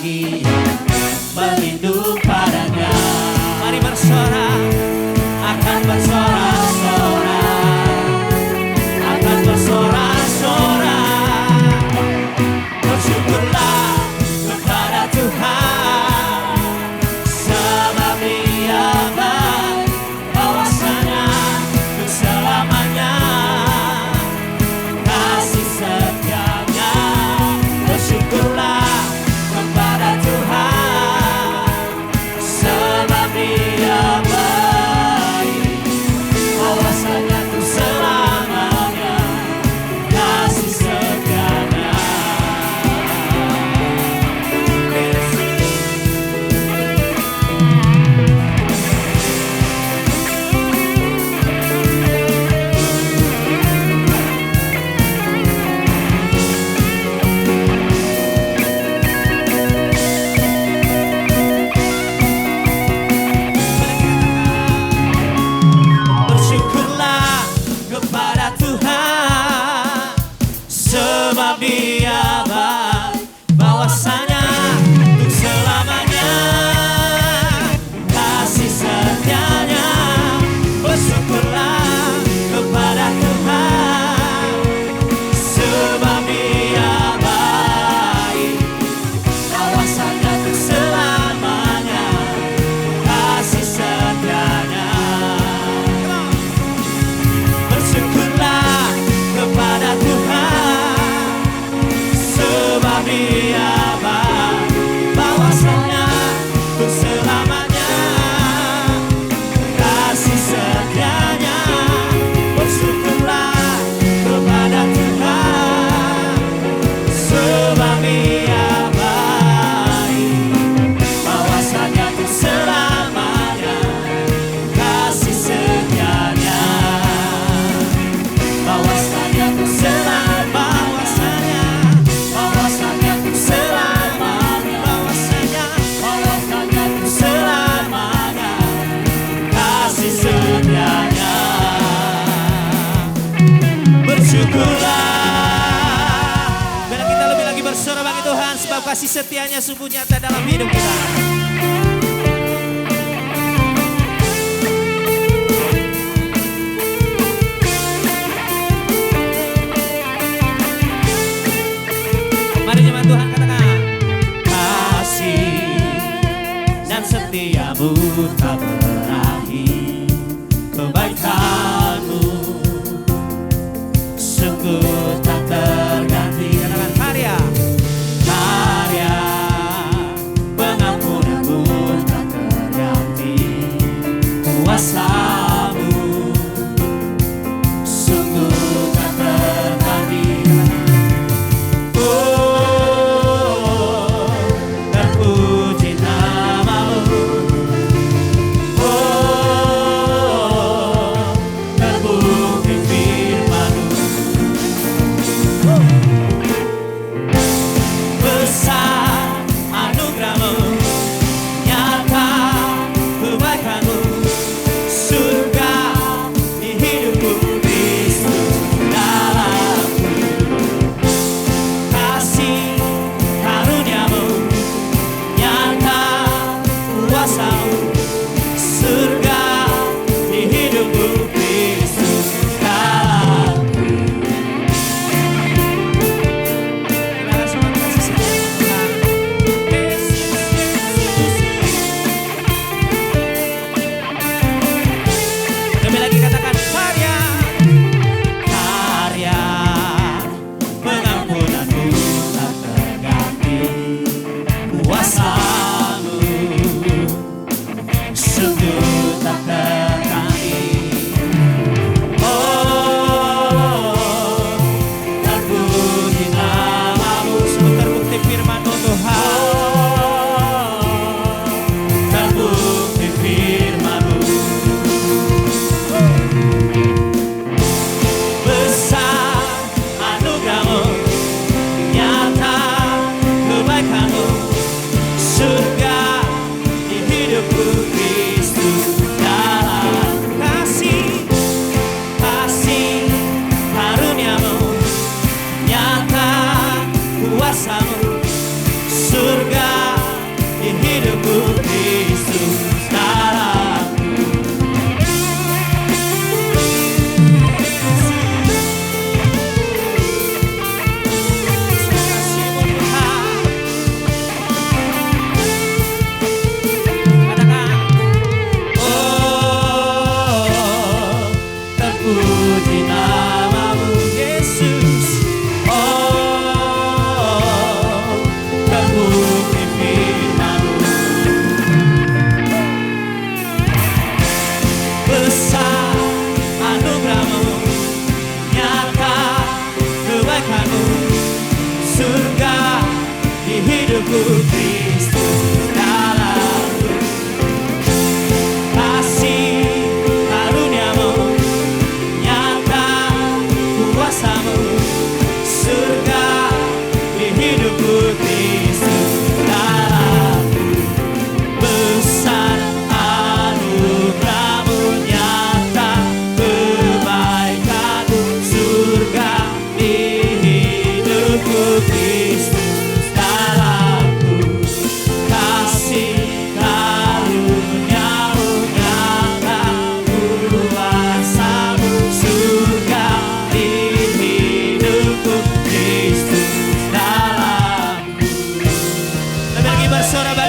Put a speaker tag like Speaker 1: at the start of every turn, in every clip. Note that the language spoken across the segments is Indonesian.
Speaker 1: lagi berlindung padanya. Mari bersorak, akan bersorak-sorak, akan bersorak-sorak. Bersyukurlah kepada Tuhan, sebab Dia baik, bahwasanya untuk selamanya kasih setianya. Bersyukurlah kepada Tuhan, sebab Dia baik, bahwasanya untuk selamanya kasih setianya. Bersyukurlah kepada Tuhan, sebab Dia baik, bahwasanya untuk selamanya kasih setianya. Bersyukurlah kepada Tuhan, sebab Dia baik, bahwasanya untuk selamanya kasih setianya. Bersyukurlah kepada Tuhan, sebab Dia baik, bahwasanya untuk selamanya kasih setianya. Bersyukurlah kepada Tuhan, sebab Dia baik, bahwasanya untuk selamanya kasih setianya. Bahwasanya untuk selamanya, bahwasanya untuk selamanya, bahwasanya untuk selamanya kasih setianya. Bersyukurlah. Biar kita lebih lagi bersorak bagi Tuhan, sebab kasih setianya sungguh nyata dalam hidup kita. Mari jemaat Tuhan katakan, kasih dan setiamu tak berakhir, kebaikanmu sungguh tak terganti. Katakan, karya pengampunanmu tak terganti, kuasamu sungguh tak terganti. Terpuji namamu,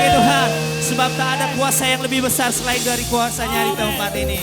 Speaker 1: bagi Tuhan. Sebab tak ada kuasa yang lebih besar selain dari kuasa-Nya di tempat ini.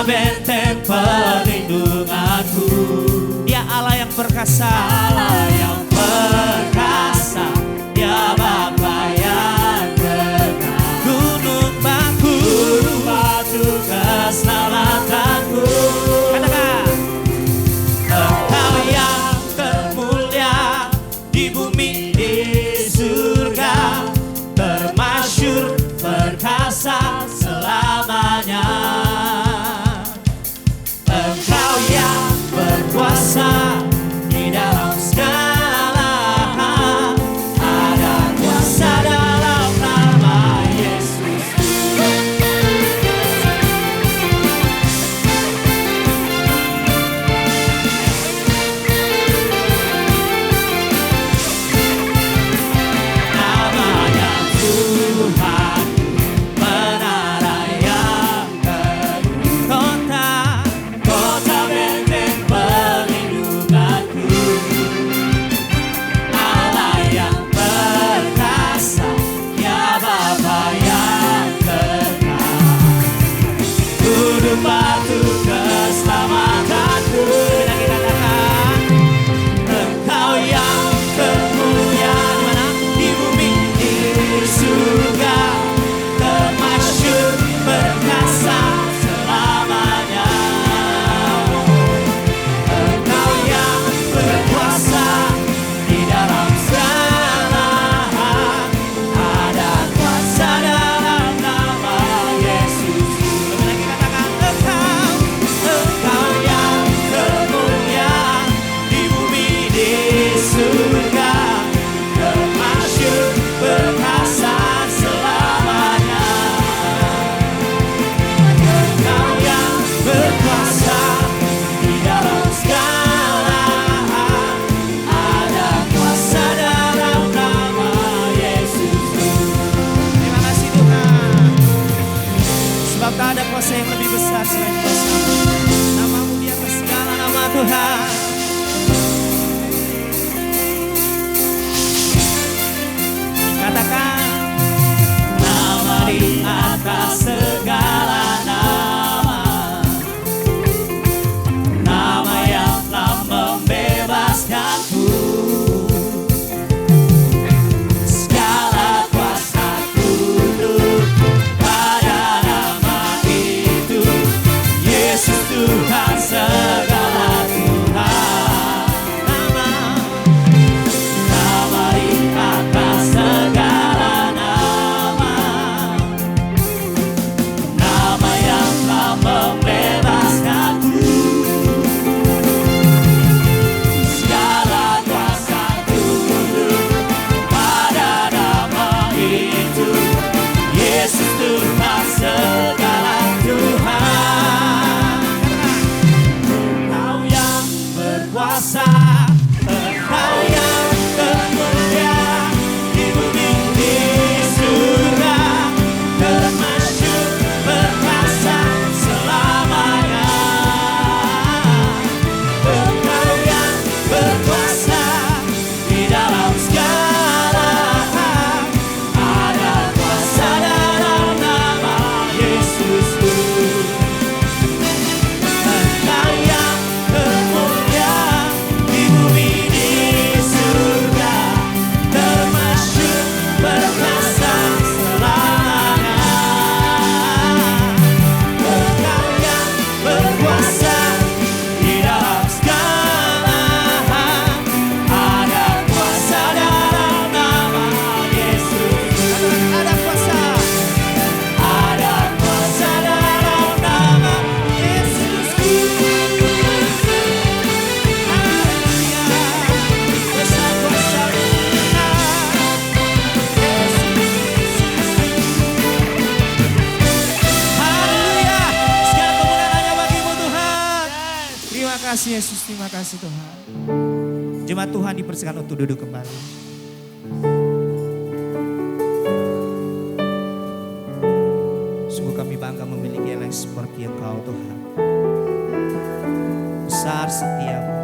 Speaker 2: Benteng perlindunganku,
Speaker 1: Dia Allah yang perkasa,
Speaker 2: Allah yang perkasa, Dia Bapa yang kekal.
Speaker 1: gunung batu,
Speaker 2: Batu keselamatanku.
Speaker 1: katakan,
Speaker 2: Engkau yang termulia di bumi di surga, termasyur perkasa selamanya. Engkau yang berkuasa di dalam segala hal, ada kuasa dalam nama Yesus. Namanya Tuhan, menara yang teguh, kota benteng perlindunganku. Allah yang perkasa, Ya Bapa yang kekal. Gunung batu keselamatanku.
Speaker 1: kita katakan,
Speaker 2: Engkau yang termulia di bumi di surga, termasyur perkasa selamanya. Engkau yang berkuasa di dalam segala hal, ada kuasa dalam nama Yesus.
Speaker 1: lebih lagi katakan,
Speaker 2: Engkau yang termulia di bumi di surga, termasyur perkasa selamanya. Engkau yang berkuasa di dalam segala hal, ada kuasa dalam nama Yesus.
Speaker 1: terima kasih Tuhan. Sebab tak ada kuasa yang lebih besar selain kuasa-Mu. Nama-Mu di atas segala nama Tuhan. Katakan,
Speaker 2: Nama di atas segala nama, nama yang telah membebaskanku. Segala kuasa tunduk pada nama itu, Yesus Tuhan segala Tuhan. Nama di atas segala nama,
Speaker 1: kasih Yesus, terima kasih Tuhan. Jemaat Tuhan dipersilakan untuk duduk kembali. Sungguh kami bangga memiliki yang seperti Engkau Tuhan. Besar setiamu,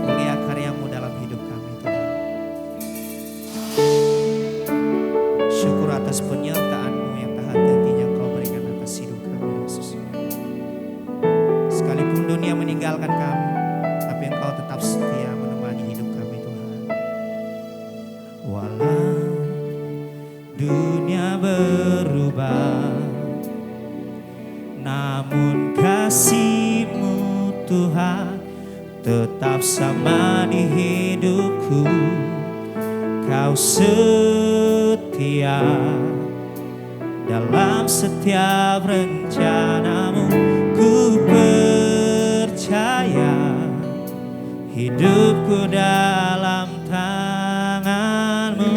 Speaker 1: mulia karyamu dalam hidup kami Tuhan. Syukur atas penyertaan-Mu yang tak henti-hentinya Engkau berikan atas hidup kami Yesus. Sekalipun dunia meninggalkan kami, tapi Engkau tetap setia menemani hidup kami Tuhan. Walau dunia berubah, namun kasih-Mu Tuhan tetap sama di hidupku. Kau setia dalam setiap rencana-Mu. Ku percaya hidupku dalam tangan-Mu.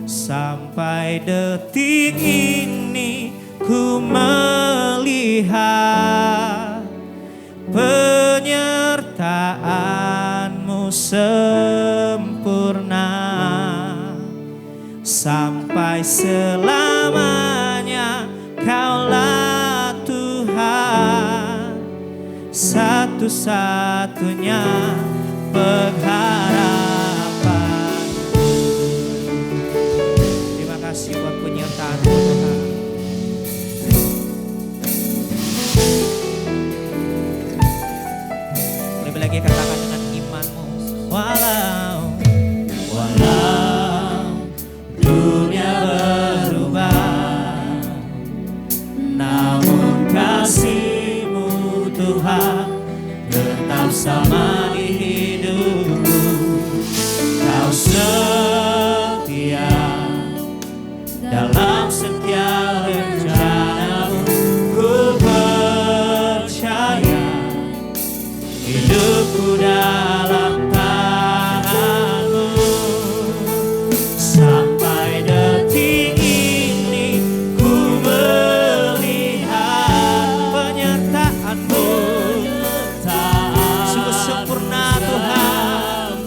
Speaker 1: Sampai detik ini ku melihat penyertaan-Mu sempurna. Sampai selamanya Kaulah Tuhan, satu-satunya pengharapan. Terima kasih buat penyertaan-Mu Tuhan. Lebih lagi katakan dengan iman-Mu. Walau dunia berubah, namun kasih-Mu Tuhan tetap sama di hidupku. Kau setia dalam setiap rencana-Mu. Ku percaya hidupku dalam tangan-Mu. Sampai detik ini ku melihat penyertaan-Mu. Sungguh sempurna Tuhan.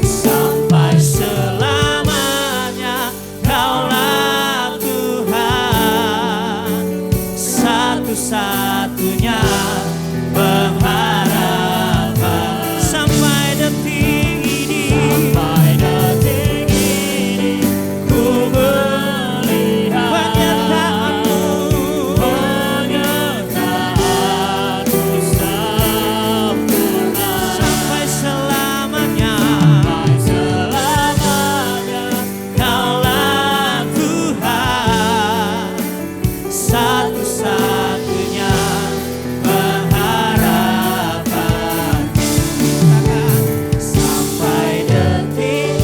Speaker 1: Sampai selamanya Kaulah Tuhan, satu-satunya pengharapan. Sampai detik ini ku melihat penyertaan-Mu sempurna. Sampai selamanya Kaulah Tuhan, satu-satunya pengharapan. Sampai detik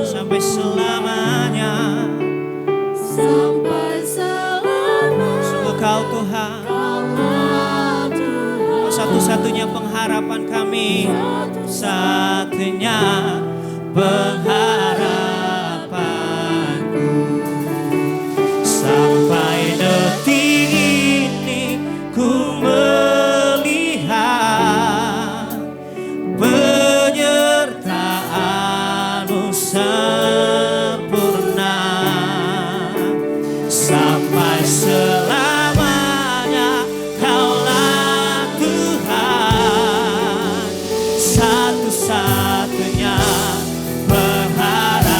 Speaker 1: sampai selamanya. Sungguh Kau Tuhan, Kau satu-satunya pengharapan kami, satunya pengharapanku. Sampai detik ini ku melihat penyertaan-Mu sempurna. Sampai selamanya Kaulah Tuhan, satu-satunya pengharapan.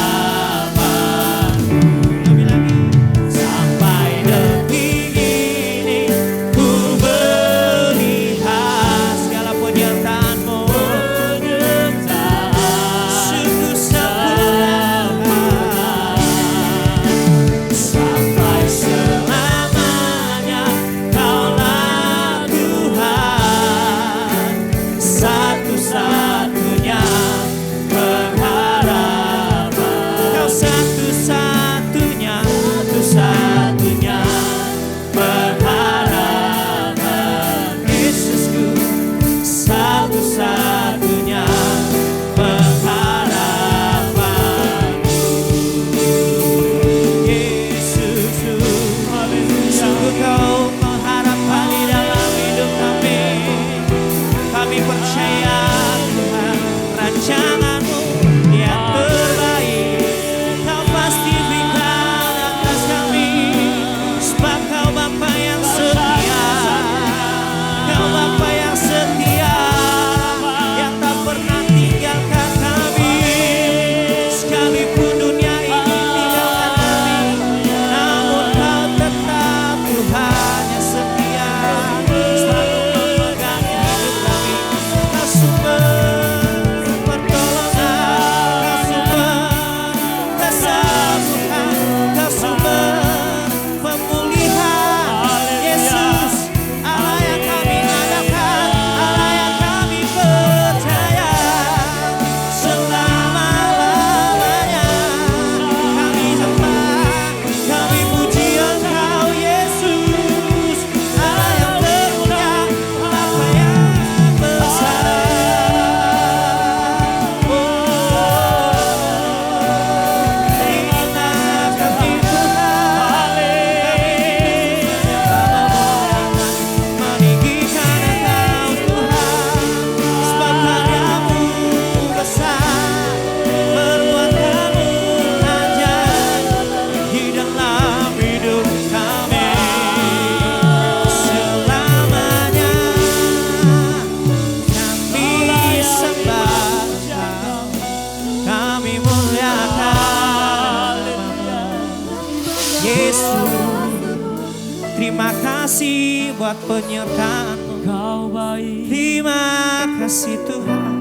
Speaker 1: buat penyertaan-Mu.
Speaker 2: Kau baik,
Speaker 1: Terima kasih Tuhan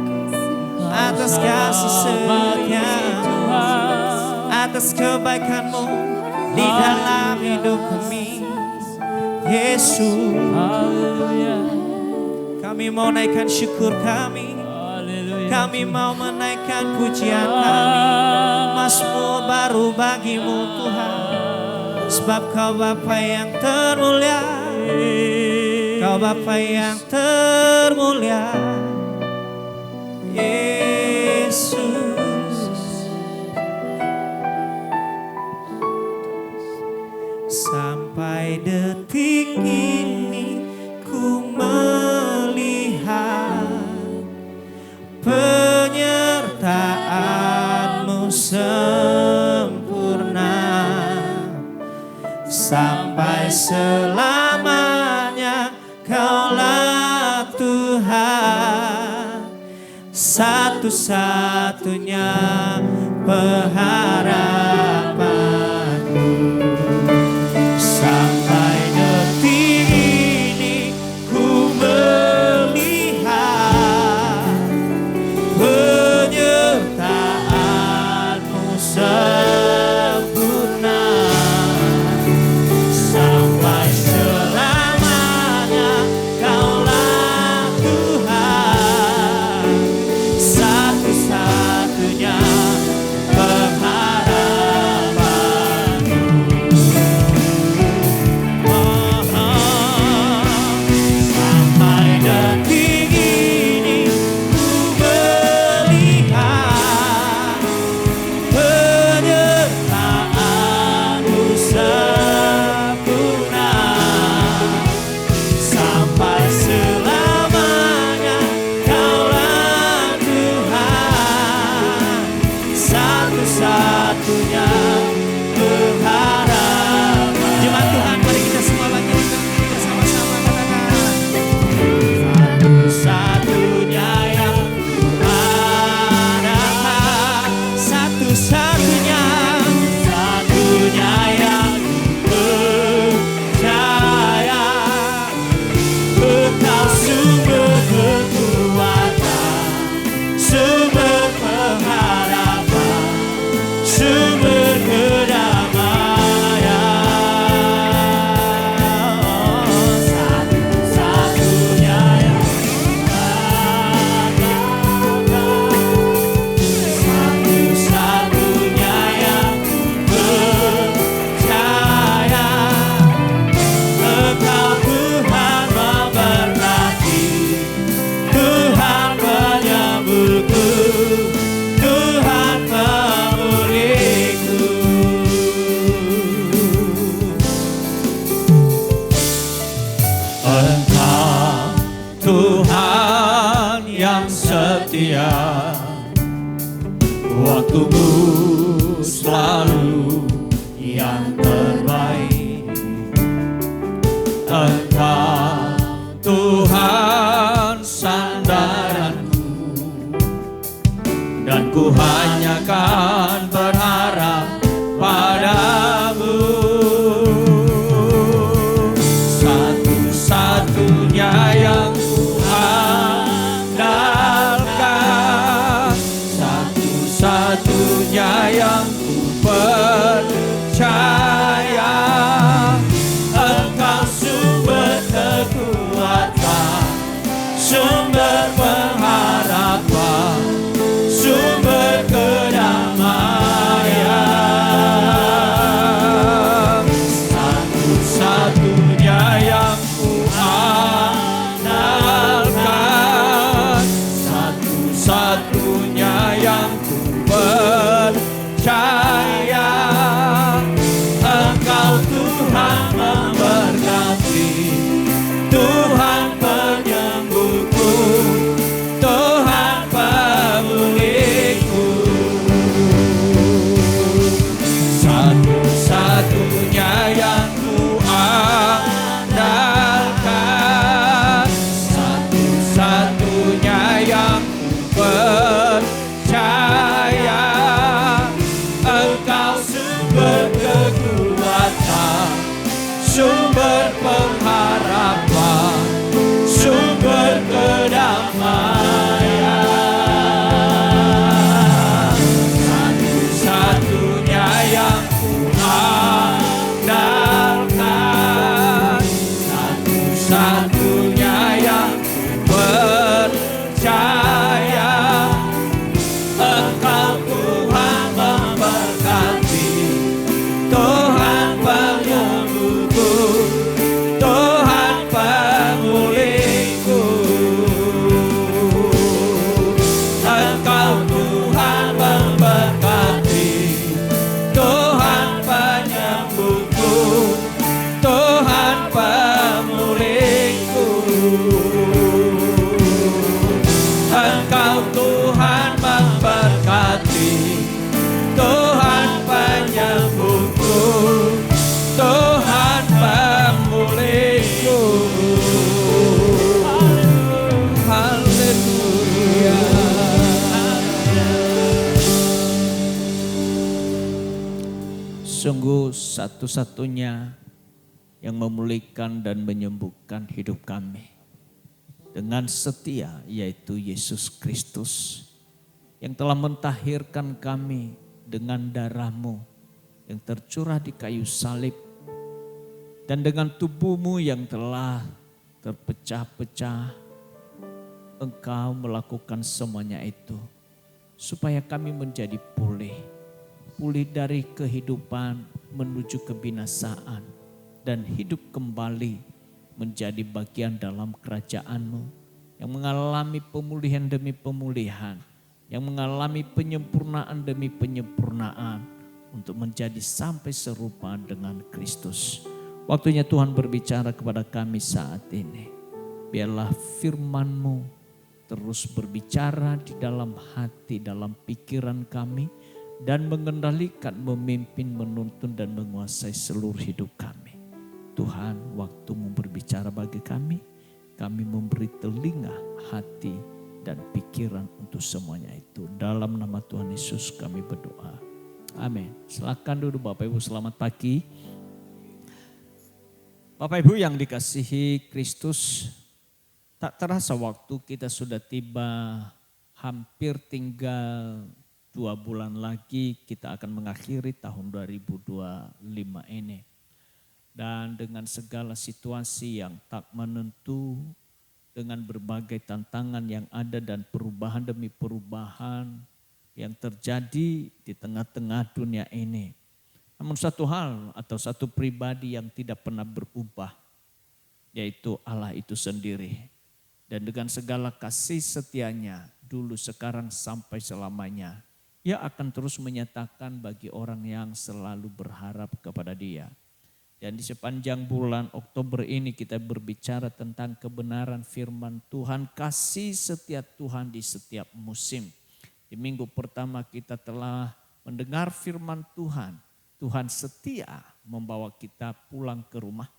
Speaker 1: atas kasih setia-Mu, atas kebaikan-Mu di dalam hidup kami. Yesus,
Speaker 2: haleluya,
Speaker 1: kami mau naikkan syukur kami,
Speaker 2: haleluya.
Speaker 1: kami mau menaikkan pujian kami, Mazmur baru bagi-Mu Tuhan. Sebab Kau Bapa yang termulia, Kau Bapa yang termulia, Yesus. Sampai detik ini ku melihat penyertaan-Mu sempurna, sampai selamanya Kaulah Tuhan, satu-satunya pengharapanku. Sampai detik ini ku melihat penyertaan-Mu sempurna, sampai selamanya Kaulah Tuhan, satu-satunya pengharapanku. Sampai detik ini ku melihat penyertaan-Mu sempurna, sampai selamanya Kaulah Tuhan, satu-satunya pengharapan. Jemaat Tuhan, mari kita semua bangkitkan bersama-sama, katakan satu-satunya yang kuharapkan, satu-satunya, satunya yang percaya. Engkau sumber kekuatan, sumber pengharapan, sumber kedamaian. Satu-satunya yang kuharapkan, satu-satunya yang percaya. Engkau Tuhan memberkati, Tuhan penyembuhku, Tuhan pemulihku. Engkau Tuhan yang setia, waktumu selalu yang terbaik. Engkau Tuhan sandaranku, dan ku hanya kan berharap padamu. Satu-satunya yang ku andalkan, satu-satunya yang ku percaya. Engkau sumber kekuatan, sumber pengharapan, sumber kedamaian.
Speaker 3: percaya Engkau Tuhan memberkati, Tuhan penyembuhku, Tuhan pemulihku. Engkau Tuhan memberkati, Tuhan penyembuhku, Tuhan pemulihku. Engkau Tuhan memberkati, Tuhan penyembuhku, Tuhan pemulihku. Haleluya.
Speaker 4: Sungguh satu-satunya yang memulihkan dan menyembuhkan hidup kami dengan setia, yaitu Yesus Kristus yang telah mentahirkan kami dengan darah-Mu yang tercurah di kayu salib, dan dengan tubuh-Mu yang telah terpecah-pecah. Engkau melakukan semuanya itu supaya kami menjadi pulih dari kehidupan menuju kebinasaan dan hidup kembali menjadi bagian dalam kerajaan-Mu yang mengalami pemulihan demi pemulihan, yang mengalami penyempurnaan demi penyempurnaan untuk menjadi sampai serupa dengan Kristus. Waktunya Tuhan berbicara kepada kami saat ini. Biarlah firman-Mu terus berbicara di dalam hati, dalam pikiran kami, dan mengendalikan, memimpin, menuntun, dan menguasai seluruh hidup kami. Tuhan, waktu-Mu berbicara bagi kami memberi telinga, hati, dan pikiran untuk semuanya itu. Dalam nama Tuhan Yesus kami berdoa. Amin. Silakan duduk Bapak Ibu, selamat pagi. Bapak Ibu yang dikasihi Kristus, tak terasa waktu kita sudah tiba, hampir tinggal 2 bulan lagi kita akan mengakhiri tahun 2025 ini. Dan dengan segala situasi yang tak menentu, dengan berbagai tantangan yang ada dan perubahan demi perubahan yang terjadi di tengah-tengah dunia ini. Namun satu hal atau satu pribadi yang tidak pernah berubah, yaitu Allah itu sendiri. Dan dengan segala kasih setianya dulu, sekarang, sampai selamanya, Ia akan terus menyatakan bagi orang yang selalu berharap kepada Dia. Dan di sepanjang bulan Oktober ini kita berbicara tentang kebenaran firman Tuhan, kasih setia Tuhan di setiap musim. Di minggu pertama kita telah mendengar firman Tuhan. Tuhan setia membawa kita pulang ke rumah.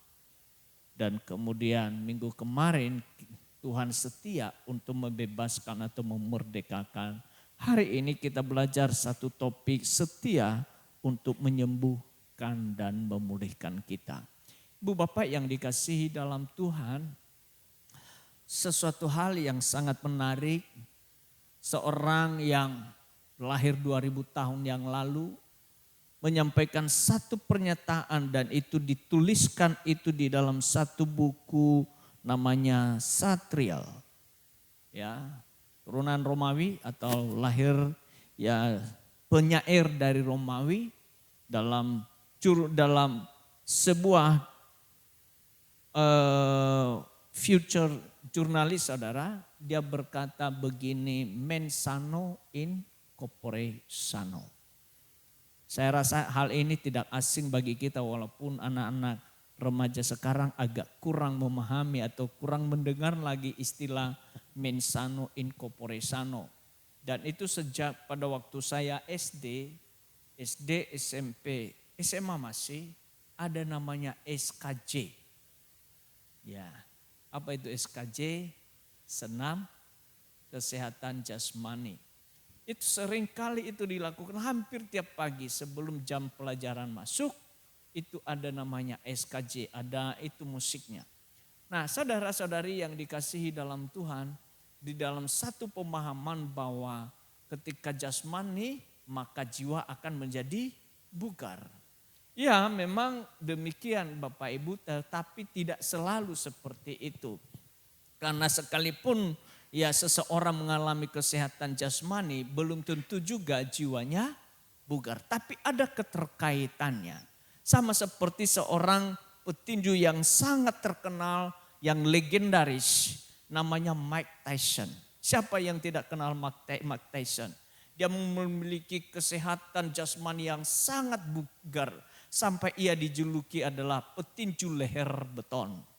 Speaker 4: Dan kemudian minggu kemarin Tuhan setia untuk membebaskan atau memerdekakan. Hari ini kita belajar satu topik, setia untuk menyembuhkan dan memulihkan kita. Ibu Bapak yang dikasihi dalam Tuhan, sesuatu hal yang sangat menarik, seorang yang lahir 2000 tahun yang lalu menyampaikan satu pernyataan, dan itu dituliskan itu di dalam satu buku namanya Satrial. Ya, turunan Romawi atau lahir ya penyair dari Romawi, dalam sebuah future jurnalis saudara, dia berkata begini, mens sano in corpore sano. Saya rasa hal ini tidak asing bagi kita, walaupun anak-anak remaja sekarang agak kurang memahami atau kurang mendengar lagi istilah mens sano in corpore sano. Dan itu sejak pada waktu saya SD, SMP, SMA masih ada namanya SKJ. Ya, apa itu SKJ? Senam kesehatan jasmani. Itu seringkali itu dilakukan hampir tiap pagi sebelum jam pelajaran masuk. Itu ada namanya SKJ, ada itu musiknya. Nah, saudara-saudari yang dikasihi dalam Tuhan, di dalam satu pemahaman bahwa ketika jasmani maka jiwa akan menjadi bugar. Ya, memang demikian Bapak Ibu, tetapi tidak selalu seperti itu. Karena sekalipun ya seseorang mengalami kesehatan jasmani, belum tentu juga jiwanya bugar. Tapi ada keterkaitannya. Sama seperti seorang petinju yang sangat terkenal, yang legendaris, namanya Mike Tyson. Siapa yang tidak kenal Mike Tyson? Dia memiliki kesehatan jasmani yang sangat bugar. Sampai ia dijuluki adalah petinju leher beton.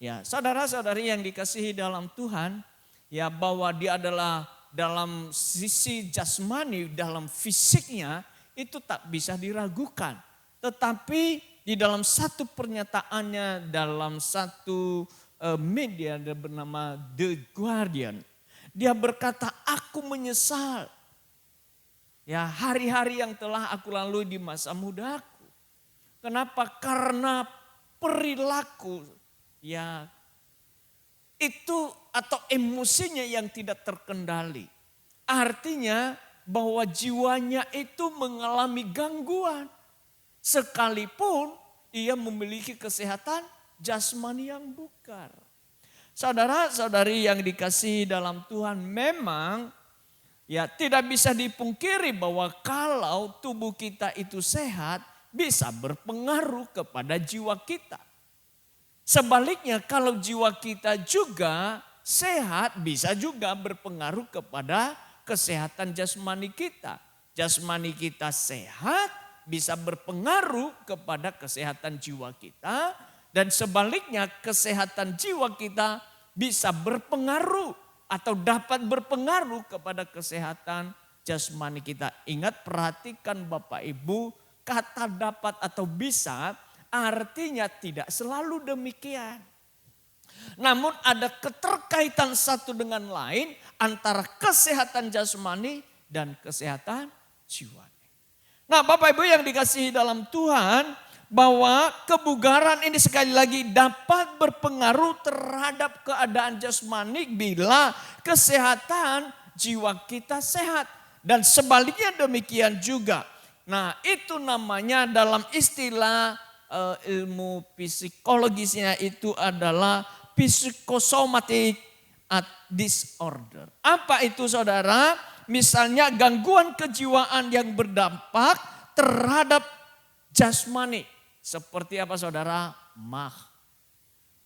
Speaker 4: Ya, saudara-saudari yang dikasihi dalam Tuhan, ya bahwa dia adalah dalam sisi jasmani, dalam fisiknya itu tak bisa diragukan. Tetapi di dalam satu pernyataannya, dalam satu media bernama The Guardian, dia berkata, aku menyesal ya hari-hari yang telah aku lalui di masa mudaku. Kenapa? Karena perilaku ya itu atau emosinya yang tidak terkendali. Artinya bahwa jiwanya itu mengalami gangguan. Sekalipun ia memiliki kesehatan jasmani yang bugar. Saudara-saudari yang dikasihi dalam Tuhan, memang ya tidak bisa dipungkiri bahwa kalau tubuh kita itu sehat bisa berpengaruh kepada jiwa kita. Sebaliknya kalau jiwa kita juga sehat bisa juga berpengaruh kepada kesehatan jasmani kita. Jasmani kita sehat bisa berpengaruh kepada kesehatan jiwa kita. Dan sebaliknya kesehatan jiwa kita bisa berpengaruh atau dapat berpengaruh kepada kesehatan jasmani kita. Ingat, perhatikan Bapak Ibu, kata dapat atau bisa artinya tidak selalu demikian. Namun ada keterkaitan satu dengan lain antara kesehatan jasmani dan kesehatan jiwa. Nah Bapak Ibu yang dikasihi dalam Tuhan, bahwa kebugaran ini sekali lagi dapat berpengaruh terhadap keadaan jasmani bila kesehatan jiwa kita sehat. Dan sebaliknya demikian juga. Nah itu namanya dalam istilah ilmu psikologisnya itu adalah psychosomatic disorder. Apa itu saudara? Misalnya gangguan kejiwaan yang berdampak terhadap jasmani. Seperti apa saudara? Mah.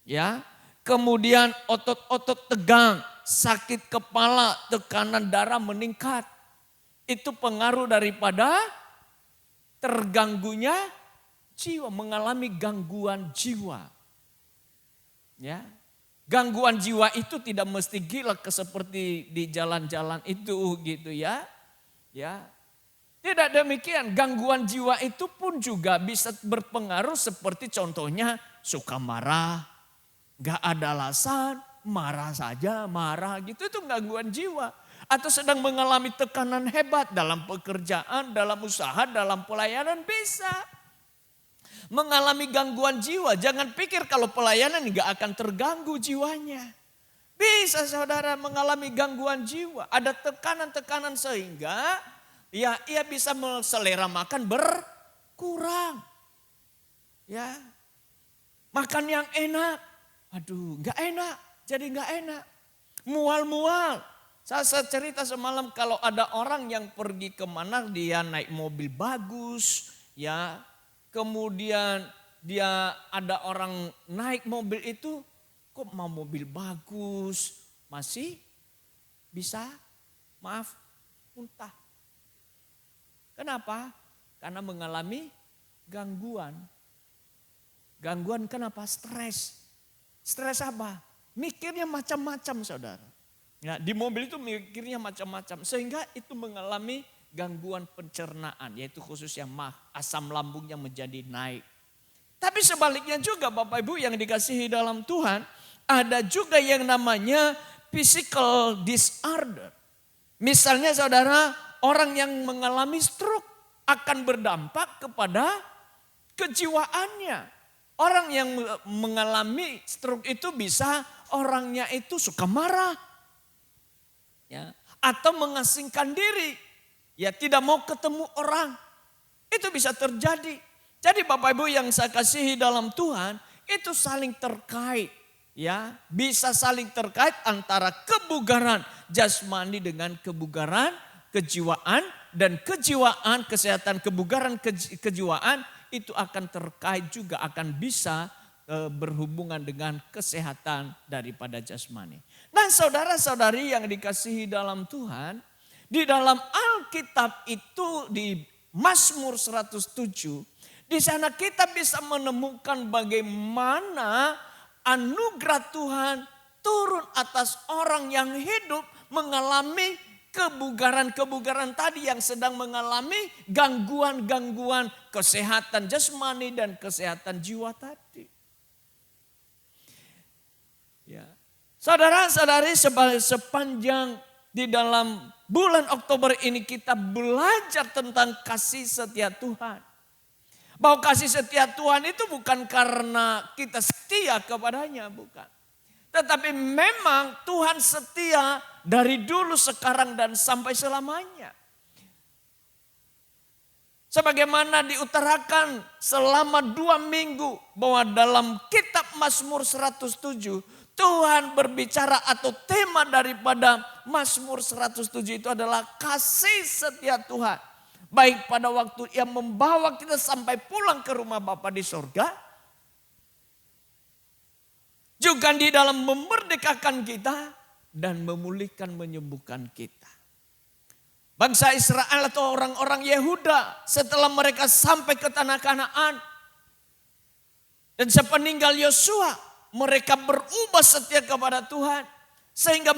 Speaker 4: Ya. Kemudian otot-otot tegang, sakit kepala, tekanan darah meningkat. Itu pengaruh daripada terganggunya jiwa, mengalami gangguan jiwa. Ya. Gangguan jiwa itu tidak mesti gila seperti di jalan-jalan itu gitu ya. Ya. Tidak demikian, gangguan jiwa itu pun juga bisa berpengaruh seperti contohnya suka marah, gak ada alasan, marah saja, marah gitu, itu gangguan jiwa. Atau sedang mengalami tekanan hebat dalam pekerjaan, dalam usaha, dalam pelayanan bisa. Mengalami gangguan jiwa, jangan pikir kalau pelayanan gak akan terganggu jiwanya. Bisa saudara mengalami gangguan jiwa, ada tekanan-tekanan sehingga ya, ia bisa selera makan berkurang. Ya, makan yang enak, aduh gak enak, jadi gak enak. Mual-mual. Saya cerita semalam kalau ada orang yang pergi kemana dia naik mobil bagus. Ya, kemudian dia ada orang naik mobil itu, kok mau mobil bagus masih bisa, maaf, muntah. Kenapa? Karena mengalami gangguan. Gangguan kenapa? Stres. Stres apa? Mikirnya macam-macam saudara. Ya, di mobil itu mikirnya macam-macam. Sehingga itu mengalami gangguan pencernaan. Yaitu khususnya asam lambungnya menjadi naik. Tapi sebaliknya juga Bapak Ibu yang dikasihi dalam Tuhan. Ada juga yang namanya physical disorder. Misalnya saudara, orang yang mengalami stroke akan berdampak kepada kejiwaannya. Orang yang mengalami stroke itu bisa orangnya itu suka marah. Ya, atau mengasingkan diri. Ya, tidak mau ketemu orang. Itu bisa terjadi. Jadi Bapak Ibu yang saya kasihi dalam Tuhan, itu saling terkait. ya, bisa saling terkait antara kebugaran jasmani dengan kebugaran kejiwaan, dan kejiwaan, kesehatan kebugaran kejiwaan itu akan terkait juga, akan bisa berhubungan dengan kesehatan daripada jasmani. Nah, saudara-saudari yang dikasihi dalam Tuhan, di dalam Alkitab itu di Mazmur 107, di sana kita bisa menemukan bagaimana anugerah Tuhan turun atas orang yang hidup mengalami kebugaran-kebugaran tadi, yang sedang mengalami gangguan-gangguan kesehatan jasmani dan kesehatan jiwa tadi. Ya. Saudara-saudari, sepanjang di dalam bulan Oktober ini kita belajar tentang kasih setia Tuhan. Bahwa kasih setia Tuhan itu bukan karena kita setia kepadanya, bukan. Tetapi memang Tuhan setia dari dulu, sekarang, dan sampai selamanya. Sebagaimana diutarakan selama 2 minggu bahwa dalam kitab Mazmur 107, Tuhan berbicara atau tema daripada Mazmur 107 itu adalah kasih setia Tuhan. Baik pada waktu Ia membawa kita sampai pulang ke rumah Bapa di sorga, juga di dalam memerdekakan kita dan memulihkan, menyembuhkan kita. Bangsa Israel atau orang-orang Yehuda setelah mereka sampai ke tanah Kanaan dan sepeninggal Yosua, mereka berubah setia kepada Tuhan. Sehingga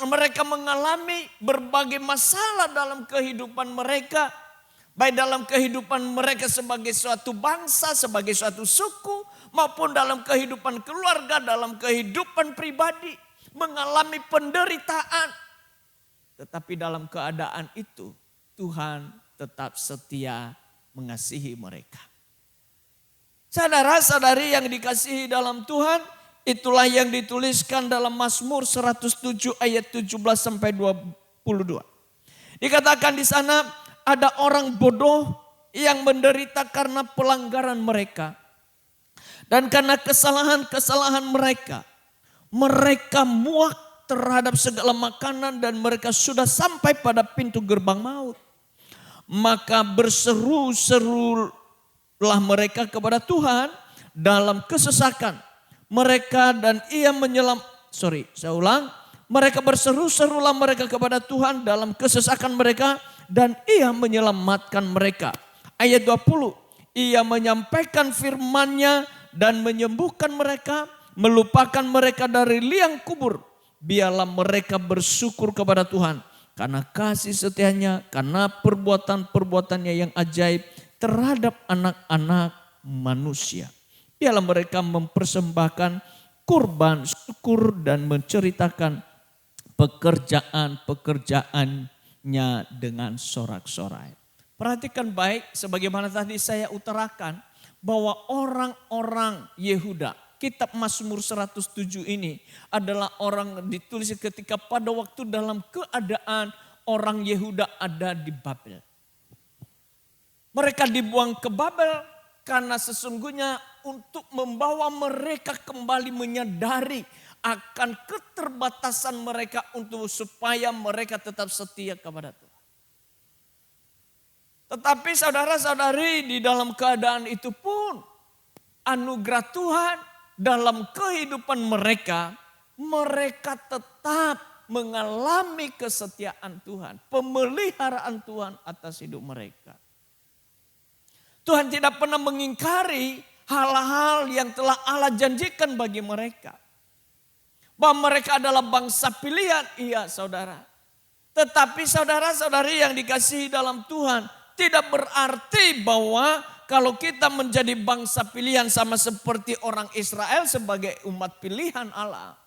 Speaker 4: mereka mengalami berbagai masalah dalam kehidupan mereka. Baik dalam kehidupan mereka sebagai suatu bangsa, sebagai suatu suku, maupun dalam kehidupan keluarga, dalam kehidupan pribadi. Mengalami penderitaan. Tetapi dalam keadaan itu Tuhan tetap setia mengasihi mereka. Saudara-saudari yang dikasihi dalam Tuhan, itulah yang dituliskan dalam Mazmur 107 ayat 17 sampai 22. Dikatakan di sana, ada orang bodoh yang menderita karena pelanggaran mereka. Dan karena kesalahan-kesalahan mereka. Mereka muak terhadap segala makanan dan mereka sudah sampai pada pintu gerbang maut. Maka berseru-serulah mereka kepada Tuhan dalam kesesakan. Mereka dan Ia Mereka berseru-serulah mereka kepada Tuhan dalam kesesakan mereka dan Ia menyelamatkan mereka. Ayat 20, Ia menyampaikan firman-Nya dan menyembuhkan mereka, melupakan mereka dari liang kubur. Biarlah mereka bersyukur kepada Tuhan karena kasih setianya, karena perbuatan-perbuatannya yang ajaib terhadap anak-anak manusia. Biarlah mereka mempersembahkan kurban syukur dan menceritakan pekerjaan-pekerjaannya dengan sorak-sorai. Perhatikan baik, sebagaimana tadi saya utarakan bahwa orang-orang Yehuda, kitab Mazmur 107 ini adalah orang ditulis ketika pada waktu dalam keadaan orang Yehuda ada di Babel. Mereka dibuang ke Babel karena sesungguhnya untuk membawa mereka kembali menyadari akan keterbatasan mereka untuk supaya mereka tetap setia kepada Tuhan. Tetapi saudara-saudari, di dalam keadaan itu pun anugerah Tuhan dalam kehidupan mereka, mereka tetap mengalami kesetiaan Tuhan, pemeliharaan Tuhan atas hidup mereka. Tuhan tidak pernah mengingkari hal-hal yang telah Allah janjikan bagi mereka. Bahwa mereka adalah bangsa pilihan, iya saudara. Tetapi saudara-saudari yang dikasihi dalam Tuhan, tidak berarti bahwa kalau kita menjadi bangsa pilihan sama seperti orang Israel sebagai umat pilihan Allah.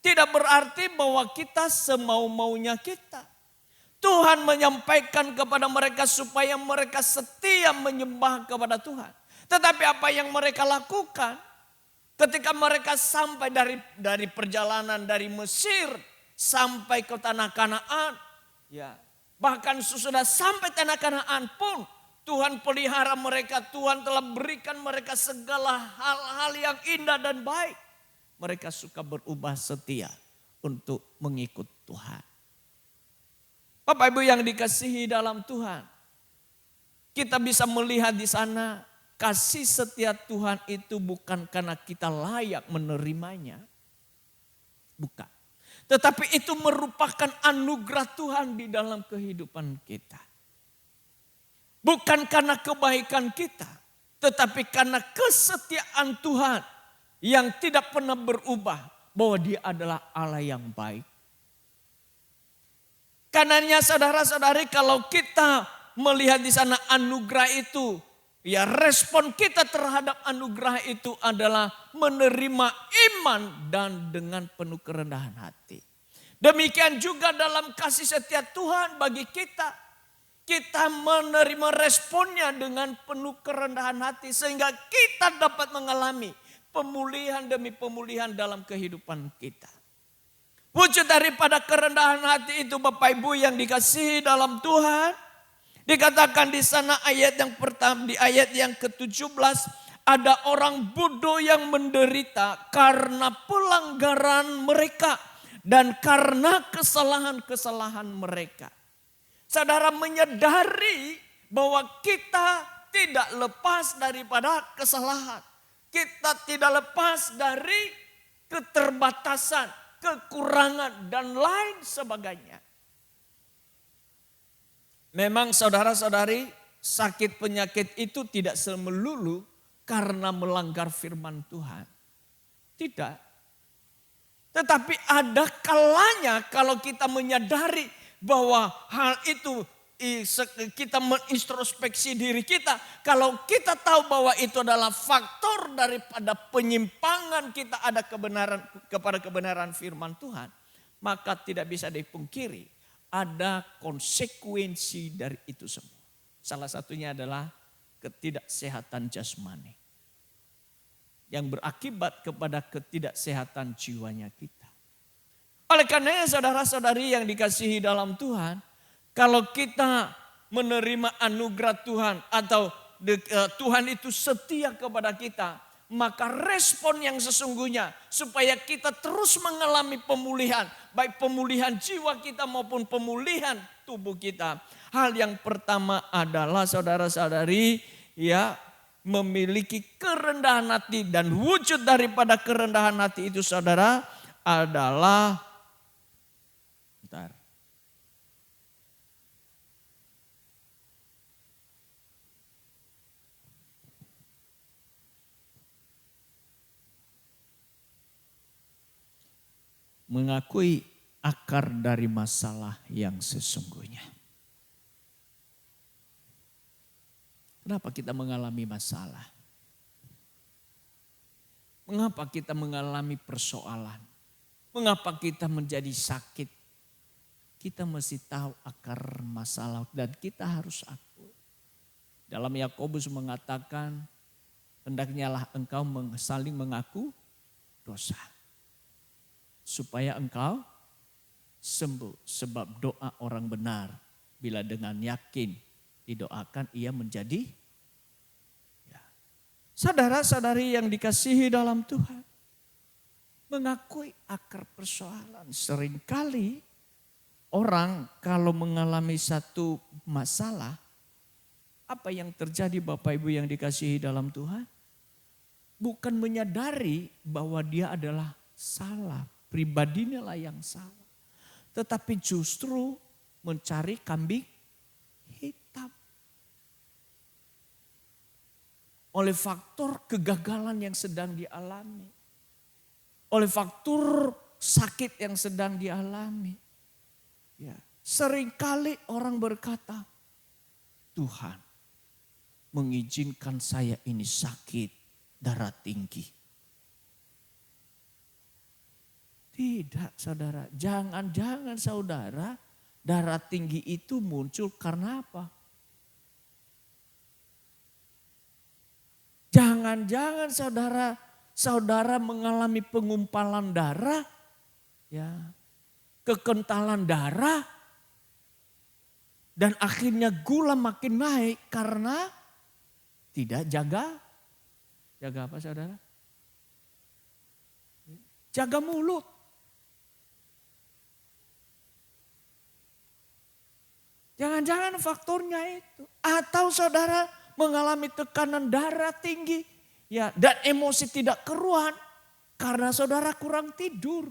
Speaker 4: Tidak berarti bahwa kita semau-maunya kita. Tuhan menyampaikan kepada mereka supaya mereka setia menyembah kepada Tuhan. Tetapi apa yang mereka lakukan ketika mereka sampai dari perjalanan dari Mesir sampai ke tanah Kanaan, ya, bahkan sesudah sampai tanah Kanaan pun Tuhan pelihara mereka, Tuhan telah berikan mereka segala hal-hal yang indah dan baik. mereka suka berubah setia untuk mengikut Tuhan. Bapak Ibu yang dikasihi dalam Tuhan, kita bisa melihat di sana kasih setia Tuhan itu bukan karena kita layak menerimanya. Bukan. Tetapi itu merupakan anugerah Tuhan di dalam kehidupan kita. Bukan karena kebaikan kita, tetapi karena kesetiaan Tuhan yang tidak pernah berubah, bahwa Dia adalah Allah yang baik. Karenanya saudara-saudari, kalau kita melihat di sana anugerah itu, ya respon kita terhadap anugerah itu adalah menerima iman dan dengan penuh kerendahan hati. Demikian juga dalam kasih setia Tuhan bagi kita. Kita menerima responnya dengan penuh kerendahan hati sehingga kita dapat mengalami pemulihan demi pemulihan dalam kehidupan kita. Wujud daripada kerendahan hati itu Bapak Ibu yang dikasihi dalam Tuhan. Dikatakan di sana ayat yang pertama, di ayat yang ke-17. Ada orang bodoh yang menderita karena pelanggaran mereka dan karena kesalahan-kesalahan mereka. Saudara menyadari bahwa kita tidak lepas daripada kesalahan. Kita tidak lepas dari keterbatasan, kekurangan, dan lain sebagainya. Memang saudara-saudari, sakit penyakit itu tidak semelulu karena melanggar firman Tuhan. Tidak. Tetapi ada kalanya kalau kita menyadari bahwa hal itu kita mengintrospeksi diri kita. Kalau kita tahu bahwa itu adalah faktor daripada penyimpangan kita ada kepada kebenaran firman Tuhan. Maka tidak bisa dipungkiri ada konsekuensi dari itu semua. Salah satunya adalah ketidaksehatan jasmani. Yang berakibat kepada ketidaksehatan jiwanya kita. Oleh karenanya saudara-saudari yang dikasihi dalam Tuhan, kalau kita menerima anugerah Tuhan atau Tuhan itu setia kepada kita, maka respon yang sesungguhnya supaya kita terus mengalami pemulihan, baik pemulihan jiwa kita maupun pemulihan tubuh kita. Hal yang pertama adalah saudara-saudari ya memiliki kerendahan hati, dan wujud daripada kerendahan hati itu saudara adalah mengakui akar dari masalah yang sesungguhnya. Kenapa kita mengalami masalah? Mengapa kita mengalami persoalan? Mengapa kita menjadi sakit? Kita mesti tahu akar masalah dan kita harus akui. Dalam Yakobus mengatakan, hendaknya lah engkau saling mengaku dosa. Supaya engkau sembuh. Sebab doa orang benar bila dengan yakin didoakan ia menjadi. Ya. Saudara-saudari yang dikasihi dalam Tuhan. Mengakui akar persoalan. Seringkali orang kalau mengalami satu masalah. Apa yang terjadi Bapak Ibu yang dikasihi dalam Tuhan? Bukan menyadari bahwa dia adalah salah. Pribadinya lah yang salah. Tetapi justru mencari kambing hitam. Oleh faktor kegagalan yang sedang dialami. Oleh faktor sakit yang sedang dialami. Ya, seringkali orang berkata, Tuhan mengizinkan saya ini sakit darah tinggi. Tidak saudara, jangan-jangan saudara darah tinggi itu muncul karena apa? Jangan-jangan saudara mengalami pengumpalan darah, ya, kekentalan darah, dan akhirnya gula makin naik karena tidak jaga apa saudara? Jaga mulut. Jangan-jangan faktornya itu. Atau saudara mengalami tekanan darah tinggi. Ya, dan emosi tidak keruan. Karena saudara kurang tidur.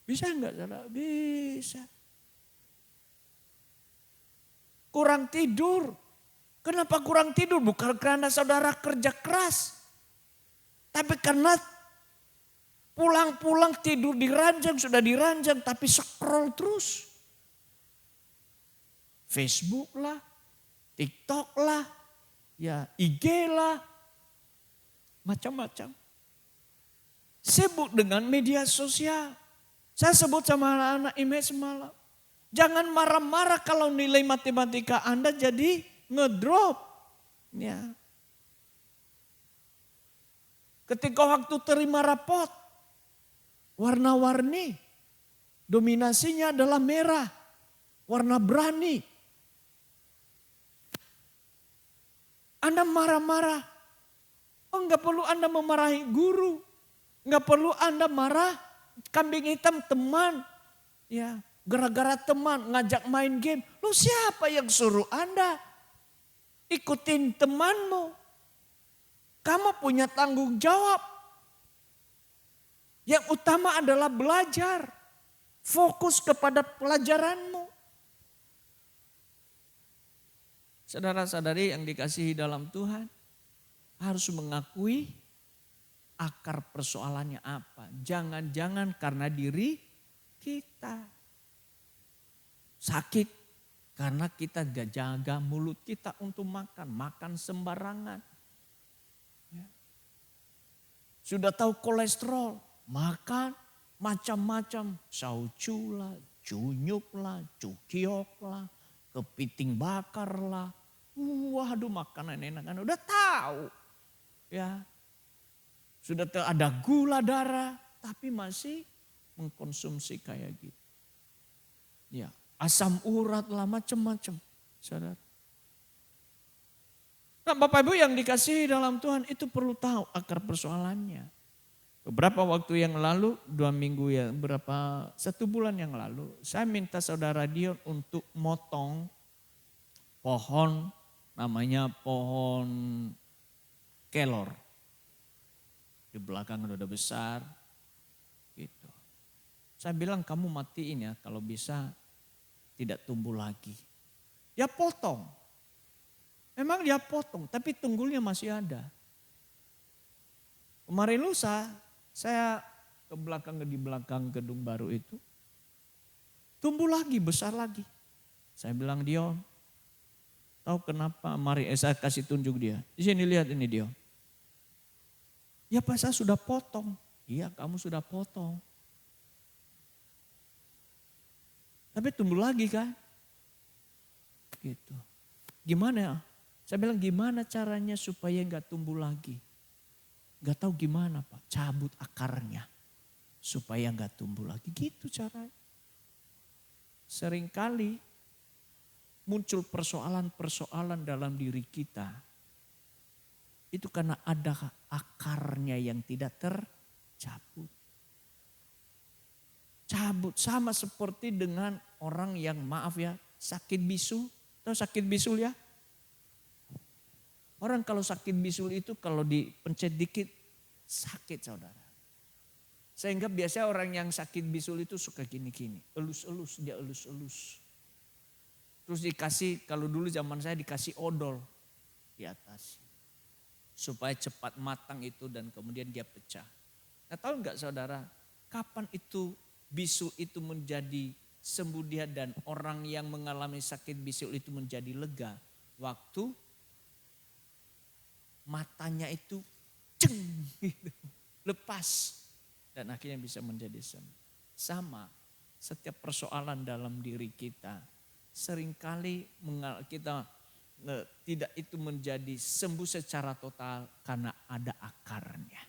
Speaker 4: Bisa enggak saudara? Bisa. Kurang tidur. Kenapa kurang tidur? Bukan karena saudara kerja keras. Tapi karena pulang-pulang tidur diranjang, sudah diranjang tapi scroll terus. Facebook lah, TikTok lah, ya IG lah, macam-macam. Sibuk dengan media sosial. Saya sebut sama anak-anak image semalam. Jangan marah-marah kalau nilai matematika Anda jadi ngedrop. Ya. Ketika waktu terima rapot, warna-warni, dominasinya adalah merah, warna berani. Anda marah-marah. Oh, enggak perlu Anda memarahi guru. Enggak perlu Anda marah kambing hitam teman. Ya, gara-gara teman ngajak main game. Lu siapa yang suruh Anda ikutin temanmu? Kamu punya tanggung jawab. Yang utama adalah belajar. Fokus kepada pelajaranmu. Saudara-saudari yang dikasihi dalam Tuhan, harus mengakui akar persoalannya apa. Jangan-jangan karena diri kita. Sakit karena kita gak jaga mulut kita untuk makan sembarangan. Ya. Sudah tahu kolesterol, makan macam-macam. Saucu lah, cunyuk lah, cukiok lah, kepiting bakar lah. Waduh, makanan enak-enak udah tahu. Ya. Sudah tahu ada gula darah tapi masih mengkonsumsi kayak gitu. Ya, asam urat lah macam-macam. Saudara. Nah, Bapak Ibu yang dikasihi dalam Tuhan itu perlu tahu akar persoalannya. Beberapa waktu yang lalu, 2 minggu ya, 1 bulan yang lalu, saya minta saudara Dion untuk motong pohon, namanya pohon kelor. Di belakang udah besar, gitu. Saya bilang kamu matiin ya, kalau bisa tidak tumbuh lagi. Ya potong. Memang dia potong, tapi tunggulnya masih ada. Kemarin lusa, saya di belakang gedung baru itu. Tumbuh lagi, besar lagi. Saya bilang, Dion, tahu kenapa? Mari saya kasih tunjuk dia. Di sini lihat ini Dion. Ya Pak, saya sudah potong. Iya, kamu sudah potong. Tapi tumbuh lagi kan? Gitu. Gimana ya? Saya bilang gimana caranya supaya enggak tumbuh lagi? Enggak tahu gimana Pak, cabut akarnya. Supaya enggak tumbuh lagi. Gitu caranya. Seringkali muncul persoalan-persoalan dalam diri kita. Itu karena ada akarnya yang tidak tercabut. Cabut sama seperti dengan orang yang maaf ya sakit bisul. Tahu sakit bisul ya? Orang kalau sakit bisul itu kalau dipencet dikit sakit saudara. Sehingga biasanya orang yang sakit bisul itu suka gini-gini. Elus-elus, dia elus-elus. Terus dikasih, kalau dulu zaman saya dikasih odol di atas. Supaya cepat matang itu dan kemudian dia pecah. Nah tahu enggak saudara, kapan itu bisul itu menjadi sembuh dia dan orang yang mengalami sakit bisul itu menjadi lega. Waktu matanya itu ceng gitu, lepas dan akhirnya bisa menjadi sembuh. Sama setiap persoalan dalam diri kita seringkali kita tidak itu menjadi sembuh secara total karena ada akarnya.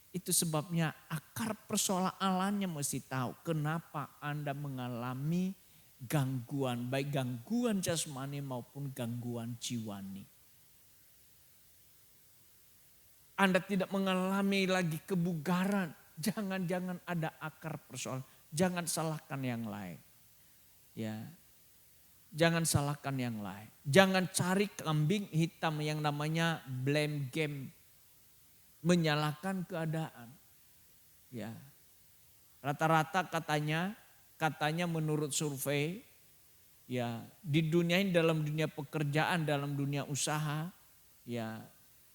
Speaker 4: Itu sebabnya akar persoalannya mesti tahu kenapa Anda mengalami gangguan, baik gangguan jasmani maupun gangguan jiwani. Anda tidak mengalami lagi kebugaran, Jangan-jangan ada akar persoalan. Jangan salahkan yang lain. Ya. Jangan salahkan yang lain. Jangan cari kambing hitam yang namanya blame game. Menyalahkan keadaan. Ya. Rata-rata katanya menurut survei, ya, di dunia ini, dalam dunia pekerjaan, dalam dunia usaha, ya,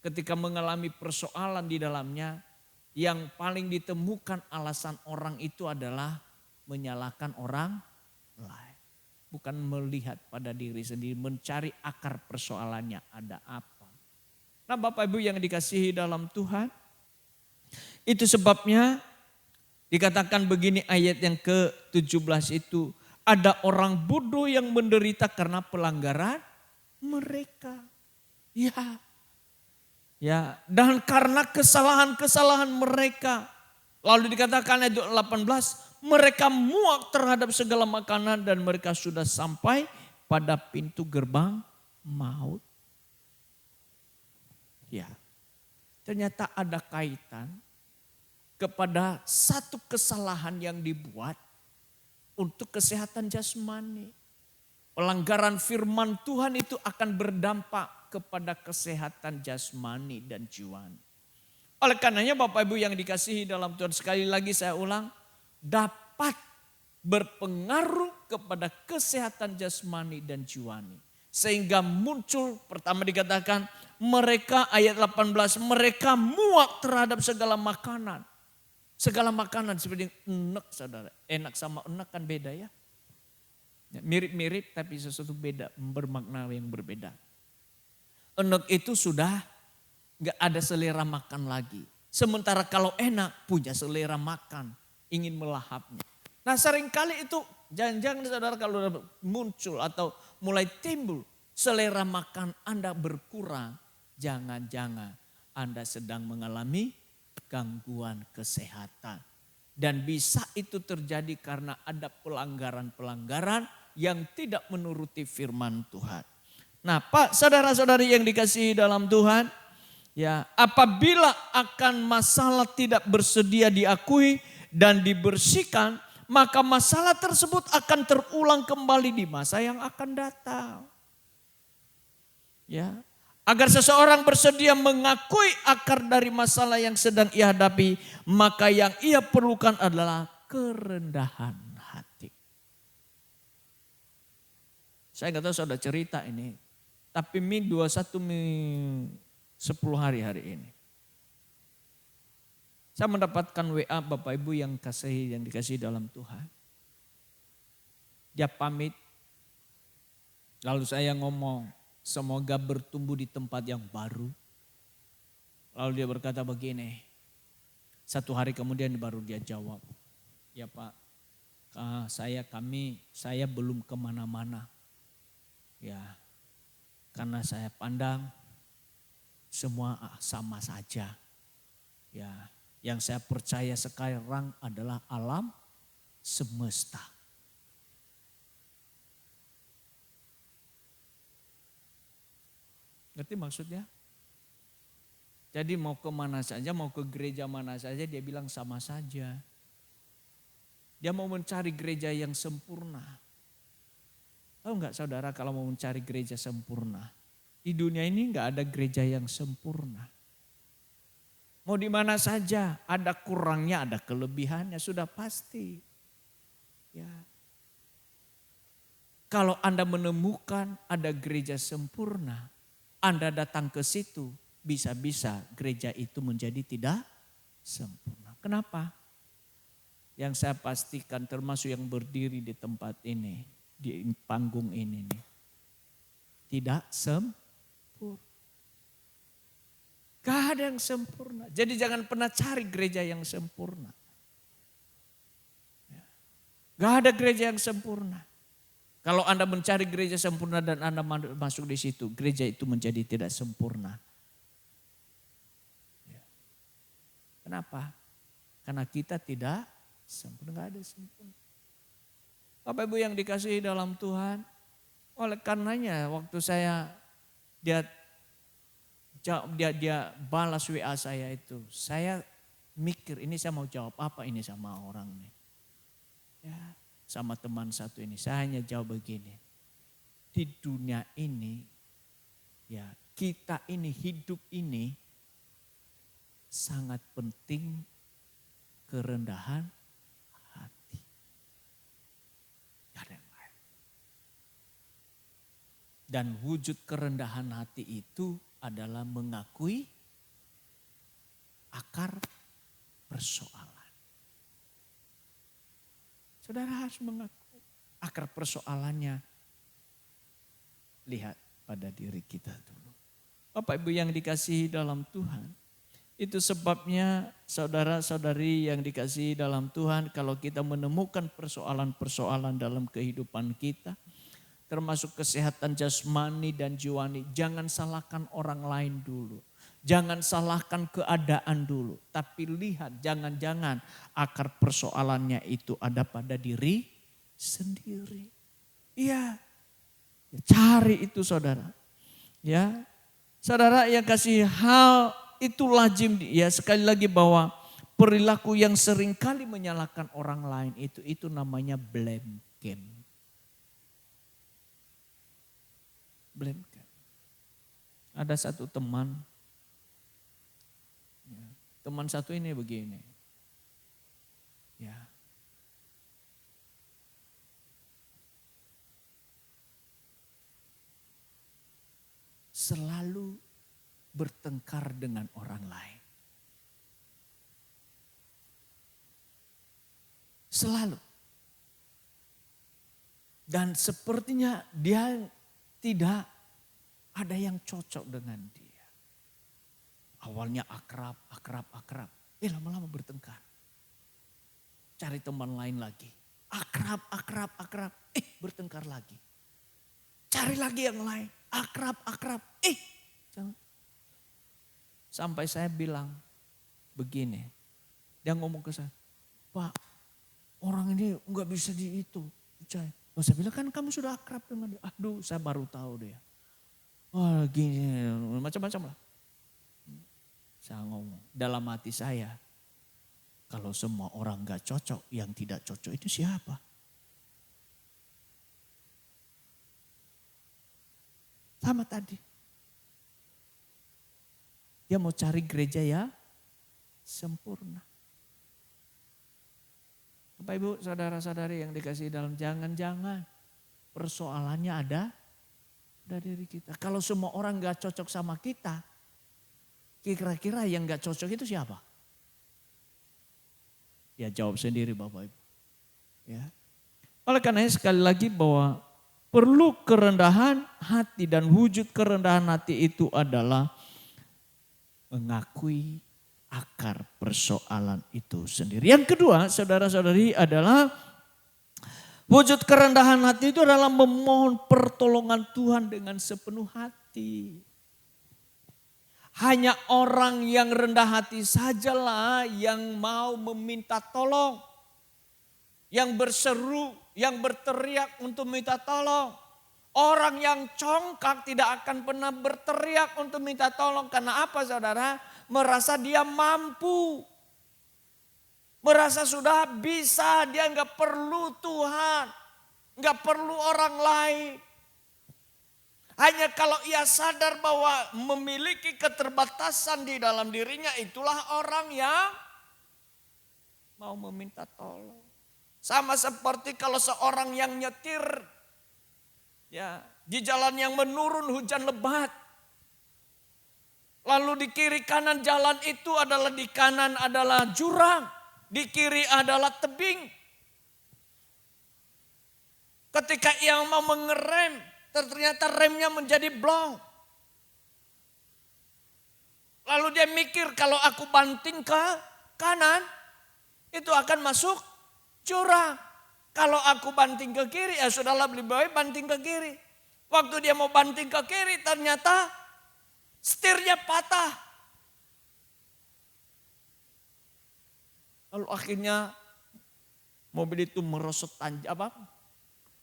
Speaker 4: ketika mengalami persoalan di dalamnya, yang paling ditemukan alasan orang itu adalah menyalahkan orang lain. Bukan melihat pada diri sendiri, mencari akar persoalannya ada apa. Nah, Bapak Ibu yang dikasihi dalam Tuhan, itu sebabnya dikatakan begini ayat yang ke-17 itu, ada orang bodoh yang menderita karena pelanggaran mereka. Ya, dan karena kesalahan-kesalahan mereka. Lalu dikatakan ayat 18, mereka muak terhadap segala makanan dan mereka sudah sampai pada pintu gerbang maut. Ya, ternyata ada kaitan kepada satu kesalahan yang dibuat untuk kesehatan jasmani. Pelanggaran firman Tuhan itu akan berdampak kepada kesehatan jasmani dan jiwani. Oleh karenanya Bapak Ibu yang dikasihi dalam Tuhan, sekali lagi saya ulang, dapat berpengaruh kepada kesehatan jasmani dan jiwani. Sehingga muncul, pertama dikatakan mereka ayat 18, mereka muak terhadap segala makanan. Segala makanan seperti enak saudara, enak sama enak kan beda ya. Mirip-mirip tapi sesuatu beda, bermakna yang berbeda. Enak itu sudah gak ada selera makan lagi. Sementara kalau enak punya selera makan, ingin melahapnya. Nah seringkali itu jangan-jangan saudara kalau muncul atau mulai timbul selera makan Anda berkurang. Jangan-jangan Anda sedang mengalami gangguan kesehatan. Dan bisa itu terjadi karena ada pelanggaran-pelanggaran yang tidak menuruti firman Tuhan. Nah Pak, saudara-saudari yang dikasihi dalam Tuhan, ya, apabila akan masalah tidak bersedia diakui dan dibersihkan, maka masalah tersebut akan terulang kembali di masa yang akan datang. Ya, agar seseorang bersedia mengakui akar dari masalah yang sedang ia hadapi, maka yang ia perlukan adalah kerendahan hati. Saya nggak tahu saudara cerita ini, tapi Mi 21 Mi 10 hari ini. Saya mendapatkan WA Bapak Ibu yang dikasihi dalam Tuhan. Dia pamit, lalu saya ngomong, semoga bertumbuh di tempat yang baru. Lalu dia berkata begini, 1 hari kemudian baru dia jawab, ya Pak, saya belum kemana-mana. Ya, karena saya pandang semua sama saja. Ya, yang saya percaya sekarang adalah alam semesta. Ngerti maksudnya? Jadi mau ke mana saja, mau ke gereja mana saja, dia bilang sama saja. Dia mau mencari gereja yang sempurna. Tahu enggak saudara, kalau mau mencari gereja sempurna, di dunia ini enggak ada gereja yang sempurna. Mau di mana saja, ada kurangnya, ada kelebihannya, sudah pasti. Ya. Kalau Anda menemukan ada gereja sempurna, Anda datang ke situ, bisa-bisa gereja itu menjadi tidak sempurna. Kenapa? Yang saya pastikan termasuk yang berdiri di tempat ini, di panggung ini nih, tidak sempurna. Gak ada yang sempurna. Jadi jangan pernah cari gereja yang sempurna. Gak ada gereja yang sempurna. Kalau Anda mencari gereja sempurna dan Anda masuk di situ, gereja itu menjadi tidak sempurna. Kenapa? Karena kita tidak sempurna, gak ada sempurna. Bapak Ibu yang dikasihi dalam Tuhan, oleh karenanya waktu dia balas WA saya itu, saya mikir, ini saya mau jawab apa ini sama orang nih. Ya, sama teman satu ini, saya hanya jawab begini. Di dunia ini, ya kita ini, hidup ini sangat penting kerendahan hati. Gak ada yang lain. Dan wujud kerendahan hati itu adalah mengakui akar persoalan. Saudara harus mengaku akar persoalannya. Lihat pada diri kita dulu. Bapak Ibu yang dikasihi dalam Tuhan. Itu sebabnya saudara-saudari yang dikasihi dalam Tuhan, kalau kita menemukan persoalan-persoalan dalam kehidupan kita, termasuk kesehatan jasmani dan jiwani, jangan salahkan orang lain dulu. Jangan salahkan keadaan dulu, tapi lihat jangan-jangan akar persoalannya itu ada pada diri sendiri. Iya, cari itu saudara. Ya, saudara yang kasih hal itu lazim ya, sekali lagi bahwa perilaku yang seringkali menyalahkan orang lain itu namanya blame game. Blame game. Ada satu teman. Teman satu ini begini. Ya. Selalu bertengkar dengan orang lain. Selalu. Dan sepertinya dia tidak ada yang cocok dengan dia. Awalnya akrab. Lama-lama bertengkar. Cari teman lain lagi. Akrab. Bertengkar lagi. Cari lagi yang lain. Akrab. Sampai saya bilang begini. Dia ngomong ke saya. Pak, orang ini enggak bisa di itu. Saya bilang kan kamu sudah akrab dengan dia. Aduh, saya baru tahu dia. Wah gini, macam-macam lah. Saya ngomong, dalam hati saya, kalau semua orang gak cocok, yang tidak cocok itu siapa? Sama tadi. Dia mau cari gereja ya sempurna. Bapak Ibu, saudara-saudari yang dikasihi dalam, jangan-jangan persoalannya ada dari kita. Kalau semua orang gak cocok sama kita, kira-kira yang gak cocok itu siapa? Ya jawab sendiri Bapak Ibu. Ya. Oleh karena sekali lagi bahwa perlu kerendahan hati, dan wujud kerendahan hati itu adalah mengakui akar persoalan itu sendiri. Yang kedua saudara-saudari adalah wujud kerendahan hati itu adalah memohon pertolongan Tuhan dengan sepenuh hati. Hanya orang yang rendah hati sajalah yang mau meminta tolong. Yang berseru, yang berteriak untuk minta tolong. Orang yang congkak tidak akan pernah berteriak untuk minta tolong. Karena apa saudara? Merasa dia mampu. Merasa sudah bisa, dia nggak perlu Tuhan. Nggak perlu orang lain. Hanya kalau ia sadar bahwa memiliki keterbatasan di dalam dirinya, itulah orang yang mau meminta tolong. Sama seperti kalau seorang yang nyetir ya di jalan yang menurun hujan lebat. Lalu di kiri kanan jalan itu adalah, di kanan adalah jurang, di kiri adalah tebing. Ketika ia mau mengerem, ternyata remnya menjadi blong. Lalu dia mikir, kalau aku banting ke kanan, itu akan masuk jurang. Kalau aku banting ke kiri, ya sudahlah lebih baik banting ke kiri. Waktu dia mau banting ke kiri, ternyata setirnya patah. Lalu akhirnya mobil itu merosot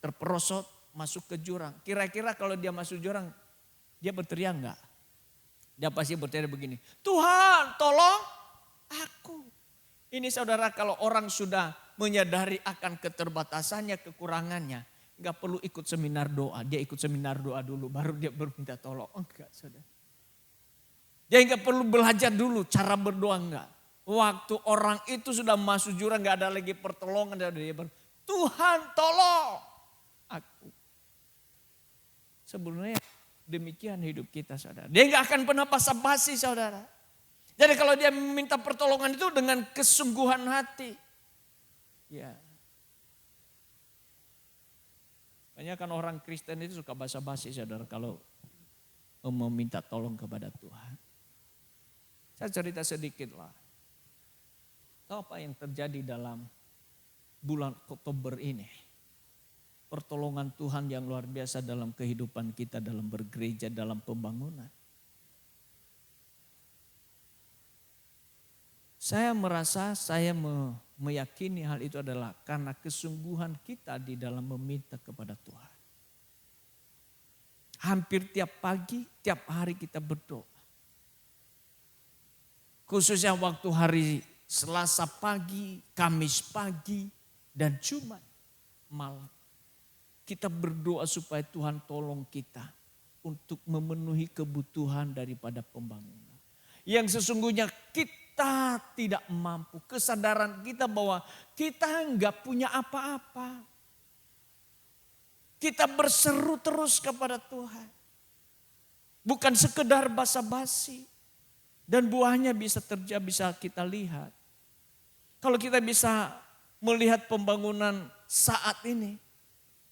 Speaker 4: terperosot masuk ke jurang. Kira-kira kalau dia masuk jurang, dia berteriak enggak? Dia pasti berteriak begini, Tuhan tolong aku. Ini saudara, kalau orang sudah menyadari akan keterbatasannya, kekurangannya, nggak perlu ikut seminar doa. Dia ikut seminar doa dulu, baru dia berminta tolong. Enggak, saudara. Dia nggak perlu belajar dulu cara berdoa, enggak. Waktu orang itu sudah masuk jurang, nggak ada lagi pertolongan, dia Tuhan tolong aku. Sebenarnya demikian hidup kita, saudara. Dia nggak akan pernah basa-basi, saudara. Jadi kalau dia meminta pertolongan itu dengan kesungguhan hati. Ya. Banyak kan orang Kristen itu suka basa-basi, saudara, kalau meminta tolong kepada Tuhan. Saya cerita sedikit lah. Tahu apa yang terjadi dalam bulan Oktober ini? Pertolongan Tuhan yang luar biasa dalam kehidupan kita, dalam bergereja, dalam pembangunan. Saya merasa, saya meyakini hal itu adalah karena kesungguhan kita di dalam meminta kepada Tuhan. Hampir tiap pagi, tiap hari kita berdoa. Khususnya waktu hari Selasa pagi, Kamis pagi, dan Jumat malam. Kita berdoa supaya Tuhan tolong kita untuk memenuhi kebutuhan daripada pembangunan. Yang sesungguhnya kita tidak mampu. Kesadaran kita bahwa kita enggak punya apa-apa. Kita berseru terus kepada Tuhan. Bukan sekedar basa-basi. Dan buahnya bisa terjadi, bisa kita lihat. Kalau kita bisa melihat pembangunan saat ini.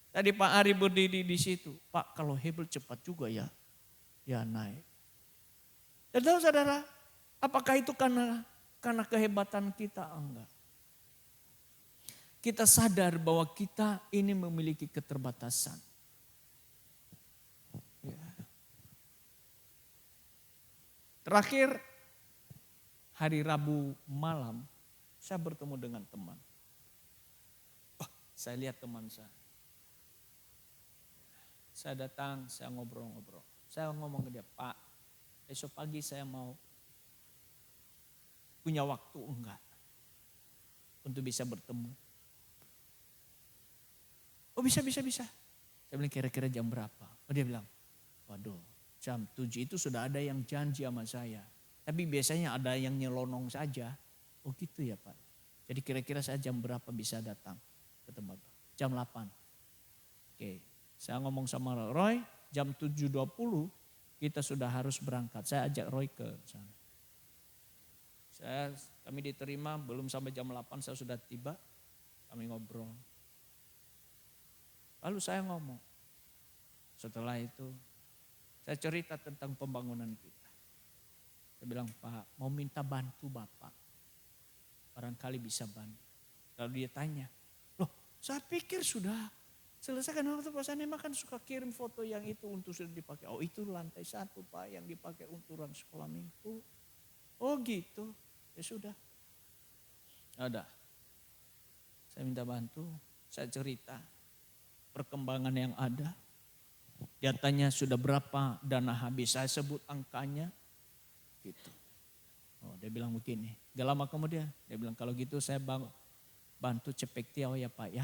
Speaker 4: Tadi Pak Ari berdiri di situ. Pak, kalau hebel cepat juga ya naik. Dan tahu saudara, apakah itu karena kehebatan kita? Enggak. Kita sadar bahwa kita ini memiliki keterbatasan. Ya. Terakhir, hari Rabu malam, saya bertemu dengan teman. Saya lihat teman saya. Saya datang, saya ngobrol-ngobrol. Saya ngomong ke dia, Pak, besok pagi saya mau punya waktu enggak untuk bisa bertemu. Oh bisa. Saya bilang kira-kira jam berapa? Oh dia bilang, waduh jam 7 itu sudah ada yang janji sama saya. Tapi biasanya ada yang nyelonong saja. Oh gitu ya Pak. Jadi kira-kira saya jam berapa bisa datang ke tempat? Jam 8. Oke, saya ngomong sama Roy, jam 7.20 kita sudah harus berangkat. Saya ajak Roy ke sana. Kami diterima, belum sampai jam 8 saya sudah tiba. Kami ngobrol. Lalu saya ngomong. Setelah itu saya cerita tentang pembangunan kita. Saya bilang, Pak mau minta bantu Bapak. Barangkali bisa bantu. Lalu dia tanya, loh saya pikir sudah selesai kan waktu Pak Sanema kan suka kirim foto yang itu untuk sudah dipakai. Oh itu lantai 1 Pak yang dipakai untuk orang sekolah minggu. Oh gitu, ya sudah. Ada. Saya minta bantu, saya cerita perkembangan yang ada. Dia tanya sudah berapa dana habis, saya sebut angkanya. Gitu. Oh dia bilang begini, gak lama kemudian dia bilang kalau gitu saya bantu cepek tiaw ya Pak ya.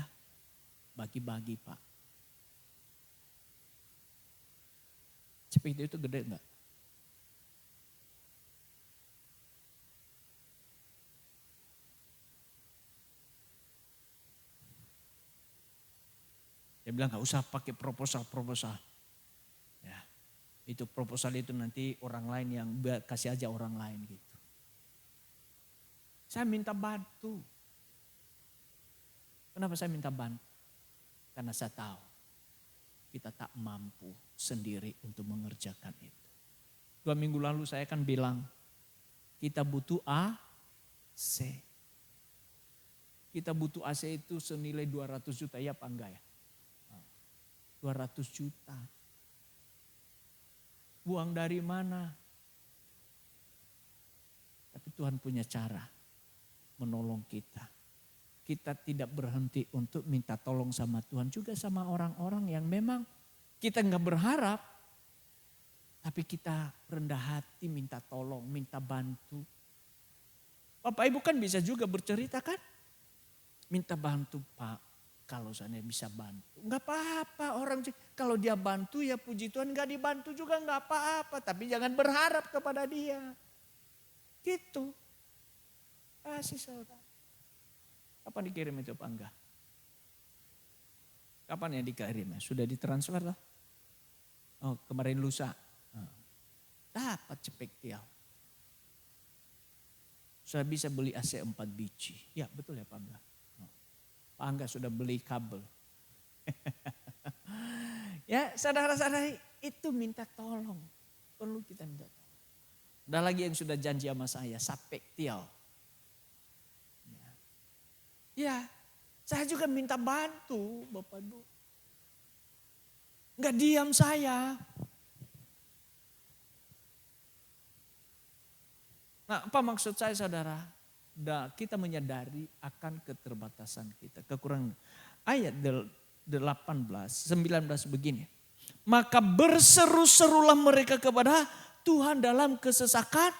Speaker 4: Bagi-bagi Pak. Cepek tiaw itu gede enggak? Dia bilang gak usah pakai proposal. Ya, itu proposal itu nanti orang lain yang kasih aja orang lain gitu. Saya minta bantu. Kenapa saya minta bantu? Karena saya tahu kita tak mampu sendiri untuk mengerjakan itu. 2 minggu lalu saya kan bilang kita butuh AC. Kita butuh AC itu senilai 200 juta ya apa enggak ya? 200 juta. Uang dari mana? Tapi Tuhan punya cara menolong kita. Kita tidak berhenti untuk minta tolong sama Tuhan. Juga sama orang-orang yang memang kita nggak berharap. Tapi kita rendah hati minta tolong, minta bantu. Bapak Ibu kan bisa juga bercerita kan. Minta bantu Pak, kalau saya bisa bantu. Enggak apa-apa orang kalau dia bantu ya puji Tuhan, enggak dibantu juga enggak apa-apa. Tapi jangan berharap kepada dia. Gitu. Kasih saudara. Kapan dikirim itu Pak Angga? Kapan yang dikirim? Sudah ditransfer lah? Oh kemarin lusa. Dapat cepek tiaw. Saya bisa beli AC 4 biji. Ya betul ya Pak Angga. Pak Angga sudah beli kabel. Ya saudara-saudara itu minta tolong. Perlu kita minta tolong. Ada lagi yang sudah janji sama saya. Sapek tiaw. Ya saya juga minta bantu Bapak Ibu. Enggak diam saya. Nah apa maksud saya saudara? Kita menyadari akan keterbatasan kita. Kekurangan. Ayat 19 begini. Maka berseru-serulah mereka kepada Tuhan dalam kesesakan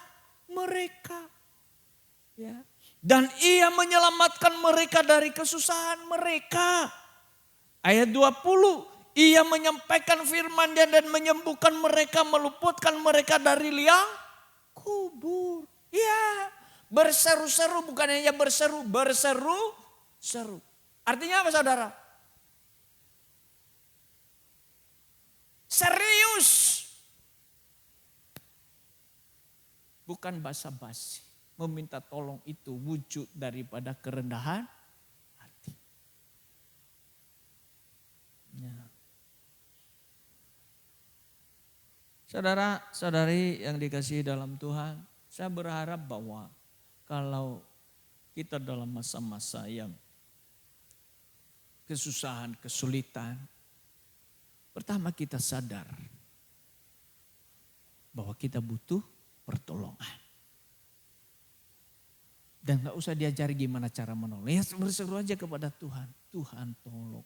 Speaker 4: mereka. Ya. Dan ia menyelamatkan mereka dari kesusahan mereka. Ayat 20. Ia menyampaikan firman-Nya dan menyembuhkan mereka, meluputkan mereka dari liang kubur. Ya, berseru-seru bukan hanya berseru-seru. Artinya apa saudara? Serius. Bukan basa-basi. Meminta tolong itu wujud daripada kerendahan hati. Ya. Saudara-saudari yang dikasihi dalam Tuhan, saya berharap bahwa kalau kita dalam masa-masa yang kesusahan, kesulitan, pertama kita sadar bahwa kita butuh pertolongan. Dan gak usah diajari gimana cara menolong. Ya berseru aja kepada Tuhan. Tuhan tolong.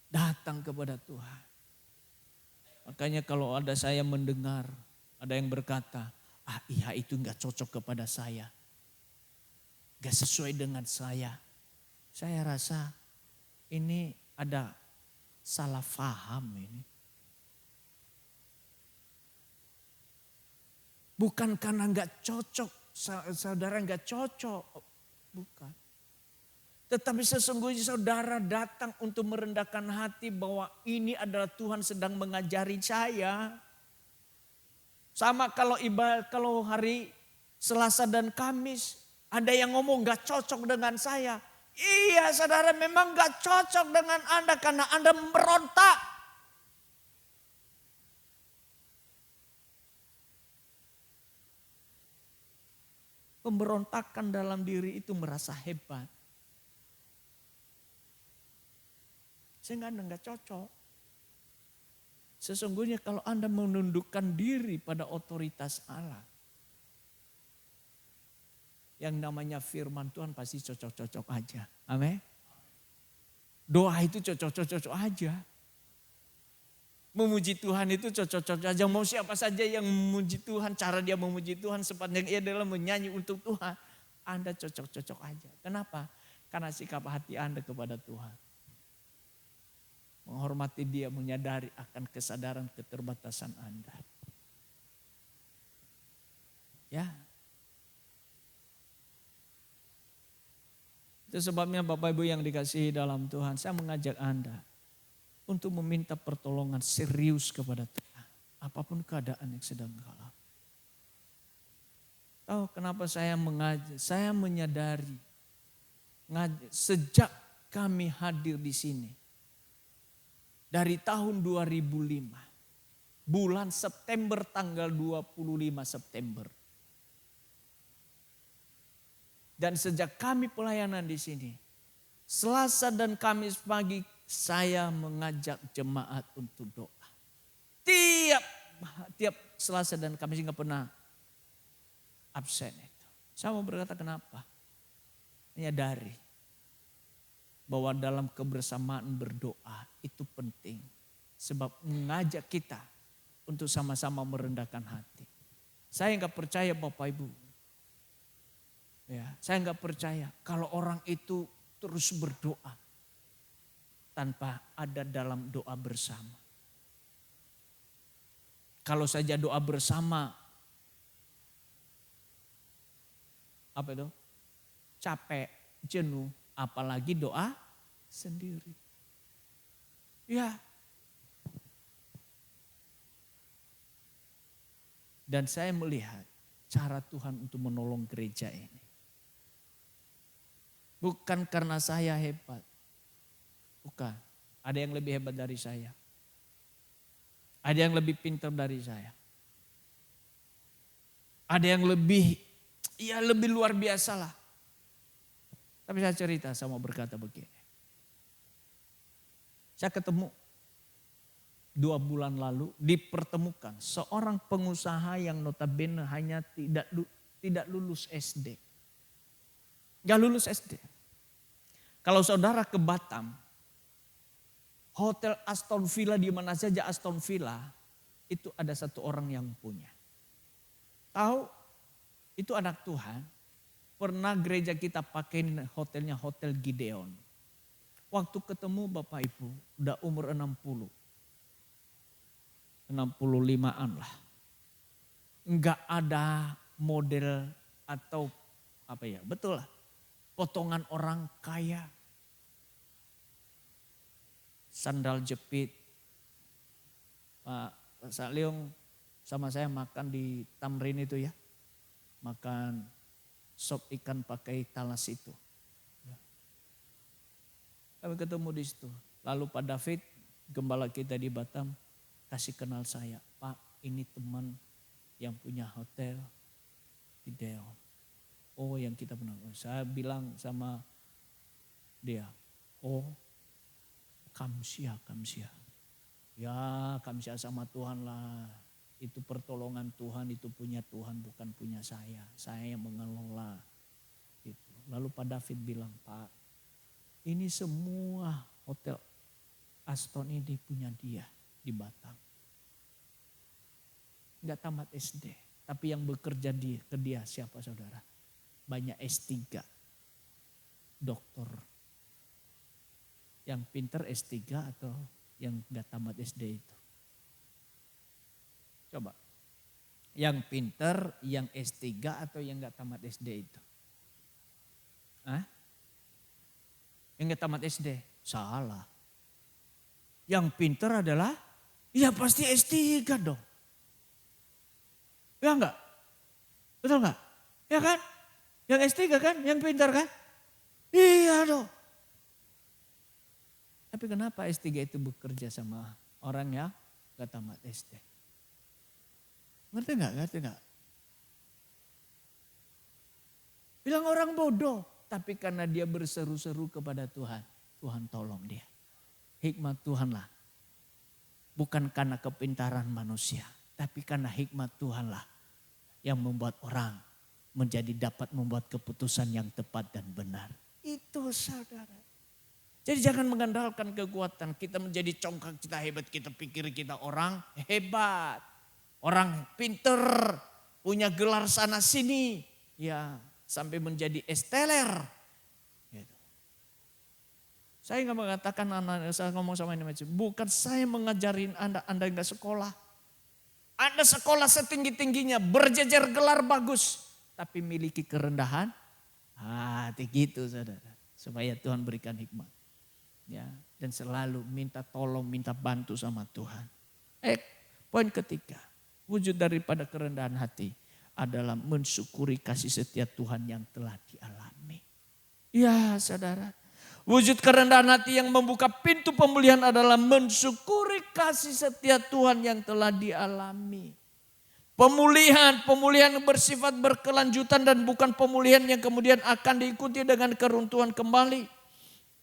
Speaker 4: Datang kepada Tuhan. Makanya kalau ada saya mendengar, ada yang berkata, iya itu gak cocok kepada saya. Gak sesuai dengan saya. Saya rasa ini ada salah faham ini. Bukan karena gak cocok. Saudara gak cocok. Bukan. Tetapi sesungguhnya saudara datang untuk merendahkan hati bahwa ini adalah Tuhan sedang mengajari saya. Sama kalau hari Selasa dan Kamis ada yang ngomong gak cocok dengan saya. Iya saudara memang gak cocok dengan Anda karena Anda memberontak. Pemberontakan dalam diri itu merasa hebat. Sehingga Anda gak cocok. Sesungguhnya kalau Anda menundukkan diri pada otoritas Allah. Yang namanya firman Tuhan pasti cocok-cocok aja. Amin. Doa itu cocok-cocok aja. Memuji Tuhan itu cocok-cocok aja. Mau siapa saja yang memuji Tuhan, cara dia memuji Tuhan sepanjang ia adalah menyanyi untuk Tuhan. Anda cocok-cocok aja. Kenapa? Karena sikap hati Anda kepada Tuhan. Menghormati dia, menyadari akan kesadaran keterbatasan Anda. Ya. Itu sebabnya Bapak Ibu yang dikasihi dalam Tuhan, saya mengajak Anda untuk meminta pertolongan serius kepada Tuhan. Apapun keadaan yang sedang kalah. Tahu kenapa saya mengajak? Saya menyadari sejak kami hadir di sini. Dari tahun 2005. Bulan September tanggal 25 September. Dan sejak kami pelayanan di sini. Selasa dan Kamis pagi saya mengajak jemaat untuk doa. Tiap Selasa dan Kamis nggak pernah absen itu. Saya mau berkata kenapa? Menyadari bahwa dalam kebersamaan berdoa itu penting. Sebab mengajak kita untuk sama-sama merendahkan hati. Saya nggak percaya Bapak Ibu. Ya, saya nggak percaya kalau orang itu terus berdoa tanpa ada dalam doa bersama. Kalau saja doa bersama, apa itu? Capek, jenuh, apalagi doa sendiri. Ya. Dan saya melihat cara Tuhan untuk menolong gereja ini. Bukan karena saya hebat. Bukan. Ada yang lebih hebat dari saya. Ada yang lebih pintar dari saya. Ada yang lebih luar biasa lah. Tapi saya cerita, saya mau berkata begini. Saya ketemu 2 bulan lalu, dipertemukan seorang pengusaha yang notabene hanya tidak lulus SD. Gak lulus SD. Kalau saudara ke Batam, Hotel Aston Villa, di mana saja Aston Villa, itu ada satu orang yang punya. Tahu, itu anak Tuhan. Pernah gereja kita pakai hotelnya Hotel Gideon. Waktu ketemu Bapak Ibu, udah umur 65-an lah. Enggak ada model atau apa ya, betul lah. Potongan orang kaya. Sandal jepit. Pak Saliung sama saya makan di Tamrin itu ya. Makan sop ikan pakai talas itu. Kami ketemu di situ. Lalu Pak David, gembala kita di Batam, kasih kenal saya. Pak, ini teman yang punya hotel Gideon. Oh, yang kita pernah. Saya bilang sama dia, oh kamsia. Ya kamsia sama Tuhan lah. Itu pertolongan Tuhan, itu punya Tuhan, bukan punya saya. Saya yang mengelola. Gitu. Lalu Pak David bilang, Pak, ini semua hotel Aston ini punya dia di Batam. Enggak tamat SD, tapi yang bekerja ke dia siapa saudara? Banyak S3, doktor. Yang pinter S3 atau yang enggak tamat SD itu? Coba, yang pinter, yang S3 atau yang enggak tamat SD itu? Hah? Yang enggak tamat SD? Salah. Yang pinter adalah, ya pasti S3 dong. Ya enggak? Betul enggak? Ya kan? Yang S3 kan? Yang pintar kan? Iya dong. Tapi kenapa S3 itu bekerja sama orang yang gak tamat SD? Ngerti enggak? Bilang orang bodoh. Tapi karena dia berseru-seru kepada Tuhan. Tuhan tolong dia. Hikmat Tuhan lah. Bukan karena kepintaran manusia. Tapi karena hikmat Tuhan lah yang membuat orang menjadi dapat membuat keputusan yang tepat dan benar. Itu saudara. Jadi jangan mengandalkan kekuatan. Kita menjadi congkak, kita hebat, kita pikir kita orang hebat. Orang pinter, punya gelar sana sini. Ya sampai menjadi esteller. Gitu. Saya nggak mengatakan anak, saya ngomong sama ini macam, bukan saya mengajarin Anda nggak sekolah. Anda sekolah setinggi-tingginya, berjejer gelar bagus. Tapi miliki kerendahan hati gitu saudara. Supaya Tuhan berikan hikmat. Ya, dan selalu minta tolong, minta bantu sama Tuhan. Poin ketiga. Wujud daripada kerendahan hati adalah mensyukuri kasih setia Tuhan yang telah dialami. Ya saudara. Wujud kerendahan hati yang membuka pintu pemulihan adalah mensyukuri kasih setia Tuhan yang telah dialami. Pemulihan bersifat berkelanjutan dan bukan pemulihan yang kemudian akan diikuti dengan keruntuhan kembali.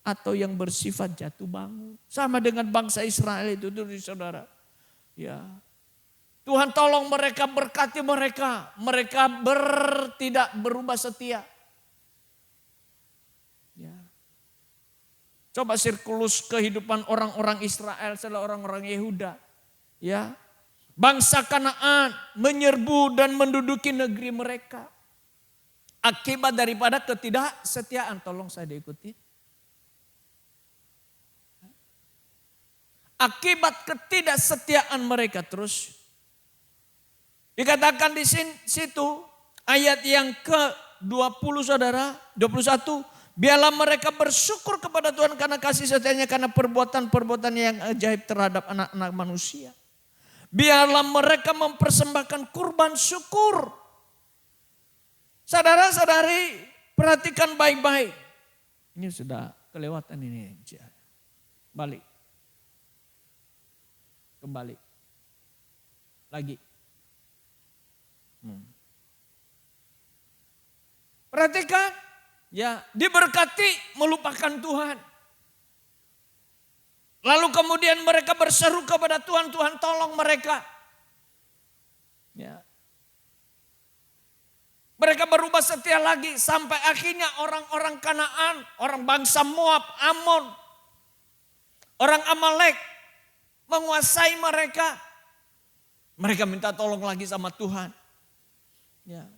Speaker 4: Atau yang bersifat jatuh bangun. Sama dengan bangsa Israel itu saudara. Ya. Tuhan tolong mereka, berkati mereka. Mereka tidak berubah setia. Ya. Coba sirkulus kehidupan orang-orang Israel setelah orang-orang Yehuda. Ya. Bangsa Kanaan menyerbu dan menduduki negeri mereka. Akibat daripada ketidaksetiaan. Tolong saya diikuti. Akibat ketidaksetiaan mereka terus. Dikatakan di situ ayat yang ke-20 saudara. 21. Biarlah mereka bersyukur kepada Tuhan karena kasih setianya. Karena perbuatan-perbuatan yang ajaib terhadap anak-anak manusia. Biarlah mereka mempersembahkan kurban syukur. Saudara-saudari, perhatikan baik-baik. Ini sudah kelewatan ini. Balik. Kembali. Lagi. Perhatikan. Ya, diberkati melupakan Tuhan. Lalu kemudian mereka berseru kepada Tuhan, Tuhan tolong mereka. Ya. Mereka berubah setia lagi sampai akhirnya orang-orang Kanaan, orang bangsa Moab, Amon, orang Amalek menguasai mereka. Mereka minta tolong lagi sama Tuhan. Ya.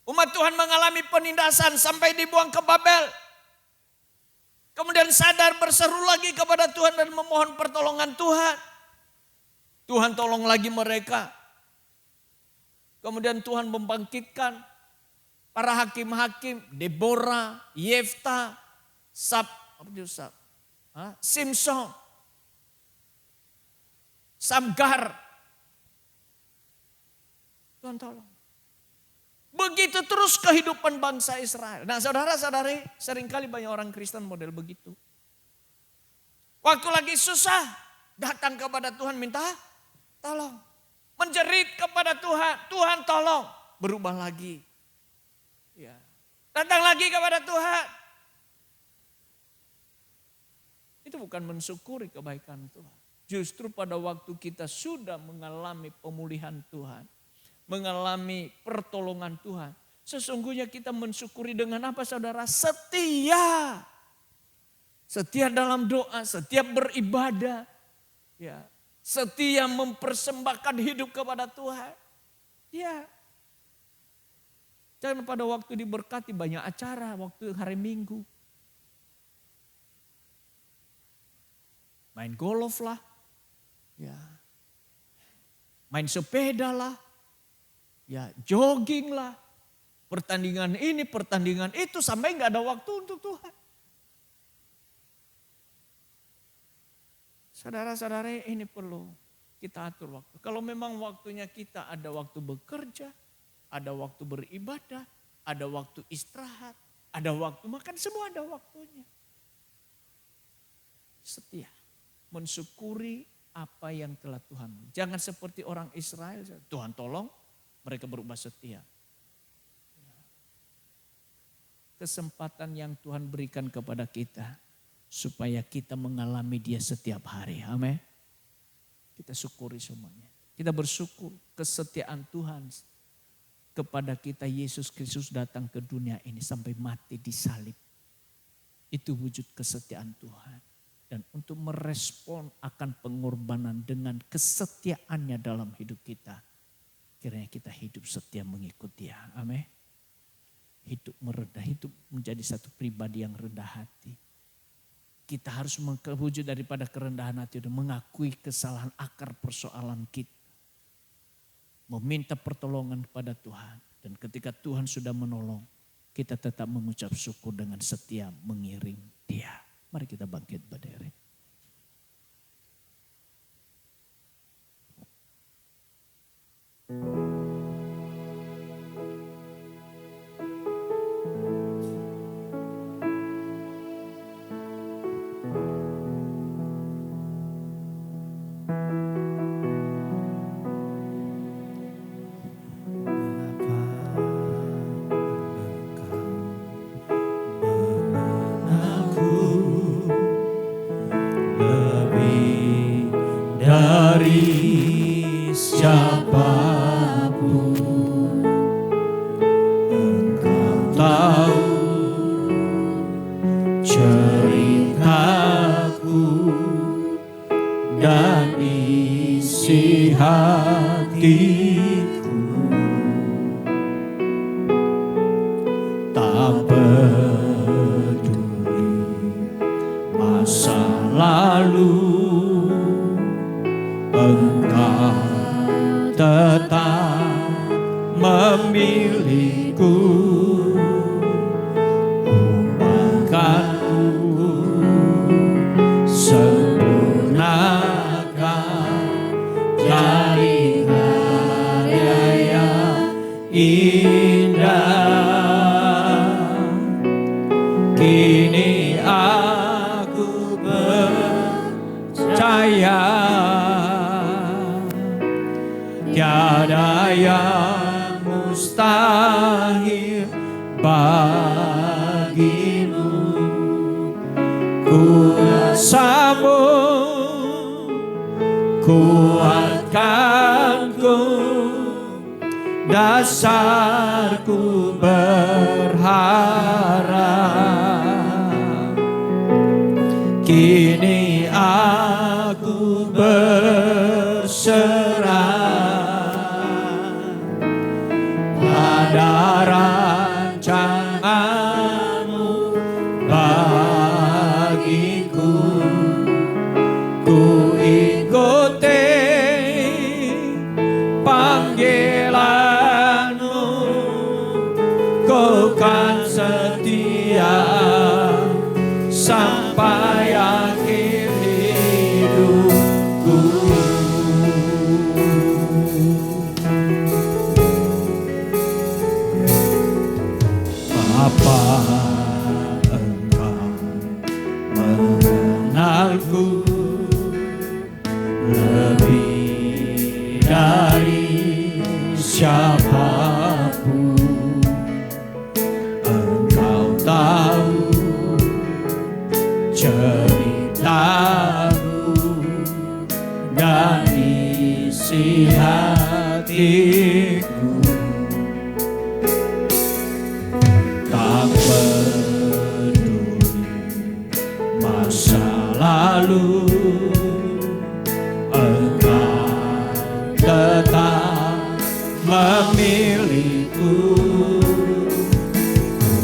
Speaker 4: Umat Tuhan mengalami penindasan sampai dibuang ke Babel. Kemudian sadar berseru lagi kepada Tuhan dan memohon pertolongan Tuhan. Tuhan tolong lagi mereka. Kemudian Tuhan membangkitkan para hakim-hakim, Deborah, Yefta, Simson, Samgar. Tuhan tolong. Begitu terus kehidupan bangsa Israel. Nah saudara-saudari, seringkali banyak orang Kristen model begitu. Waktu lagi susah, datang kepada Tuhan minta tolong. Menjerit kepada Tuhan, Tuhan tolong. Berubah lagi. Ya. Datang lagi kepada Tuhan. Itu bukan mensyukuri kebaikan Tuhan. Justru pada waktu kita sudah mengalami pemulihan Tuhan. Mengalami pertolongan Tuhan. Sesungguhnya kita mensyukuri dengan apa saudara? Setia. Setia dalam doa, setia beribadah. Ya. Setia mempersembahkan hidup kepada Tuhan. Ya. Jangan pada waktu diberkati banyak acara, waktu hari Minggu. Main golf lah. Ya. Main sepeda lah. Ya, jogging lah. Pertandingan ini, pertandingan itu sampai nggak ada waktu untuk Tuhan. Saudara-saudara, ini perlu kita atur waktu. Kalau memang waktunya kita ada waktu bekerja, ada waktu beribadah, ada waktu istirahat, ada waktu makan, semua ada waktunya. Setia, mensyukuri apa yang telah Tuhan. Jangan seperti orang Israel, Tuhan tolong, mereka berubah setia. Kesempatan yang Tuhan berikan kepada kita. Supaya kita mengalami dia setiap hari. Amin. Kita syukuri semuanya. Kita bersyukur kesetiaan Tuhan kepada kita. Yesus Kristus datang ke dunia ini sampai mati di salib. Itu wujud kesetiaan Tuhan. Dan untuk merespon akan pengorbanan dengan kesetiaannya dalam hidup kita. Kiranya kita hidup setia mengikut dia. Amin. Hidup merendah, hidup menjadi satu pribadi yang rendah hati. Kita harus mewujud daripada kerendahan hati dan mengakui kesalahan akar persoalan kita. Meminta pertolongan kepada Tuhan. Dan ketika Tuhan sudah menolong, kita tetap mengucap syukur dengan setia mengiring dia. Mari kita bangkit berdiri.
Speaker 3: Dari siapapun Engkau tahu ceritaku dan isi hatiku. masa lalu Engkau tetap memilihku, umatkanku sempurnakan dari karya yang indah. Kini aku percaya tiada yang mustahil bagimu. Kuasamu kuatkanku, dasarku berharap. Kini aku berserah pada rancanganmu bagiku. Ku ikuti panggilanmu, Kau kan setia sampai akhir hidupku. Apa Engkau mengenalku lebih dari siapapun? Engkau tahu ceritaku dan isi hatiku. Tak peduli masa lalu, Engkau tetap memilihku.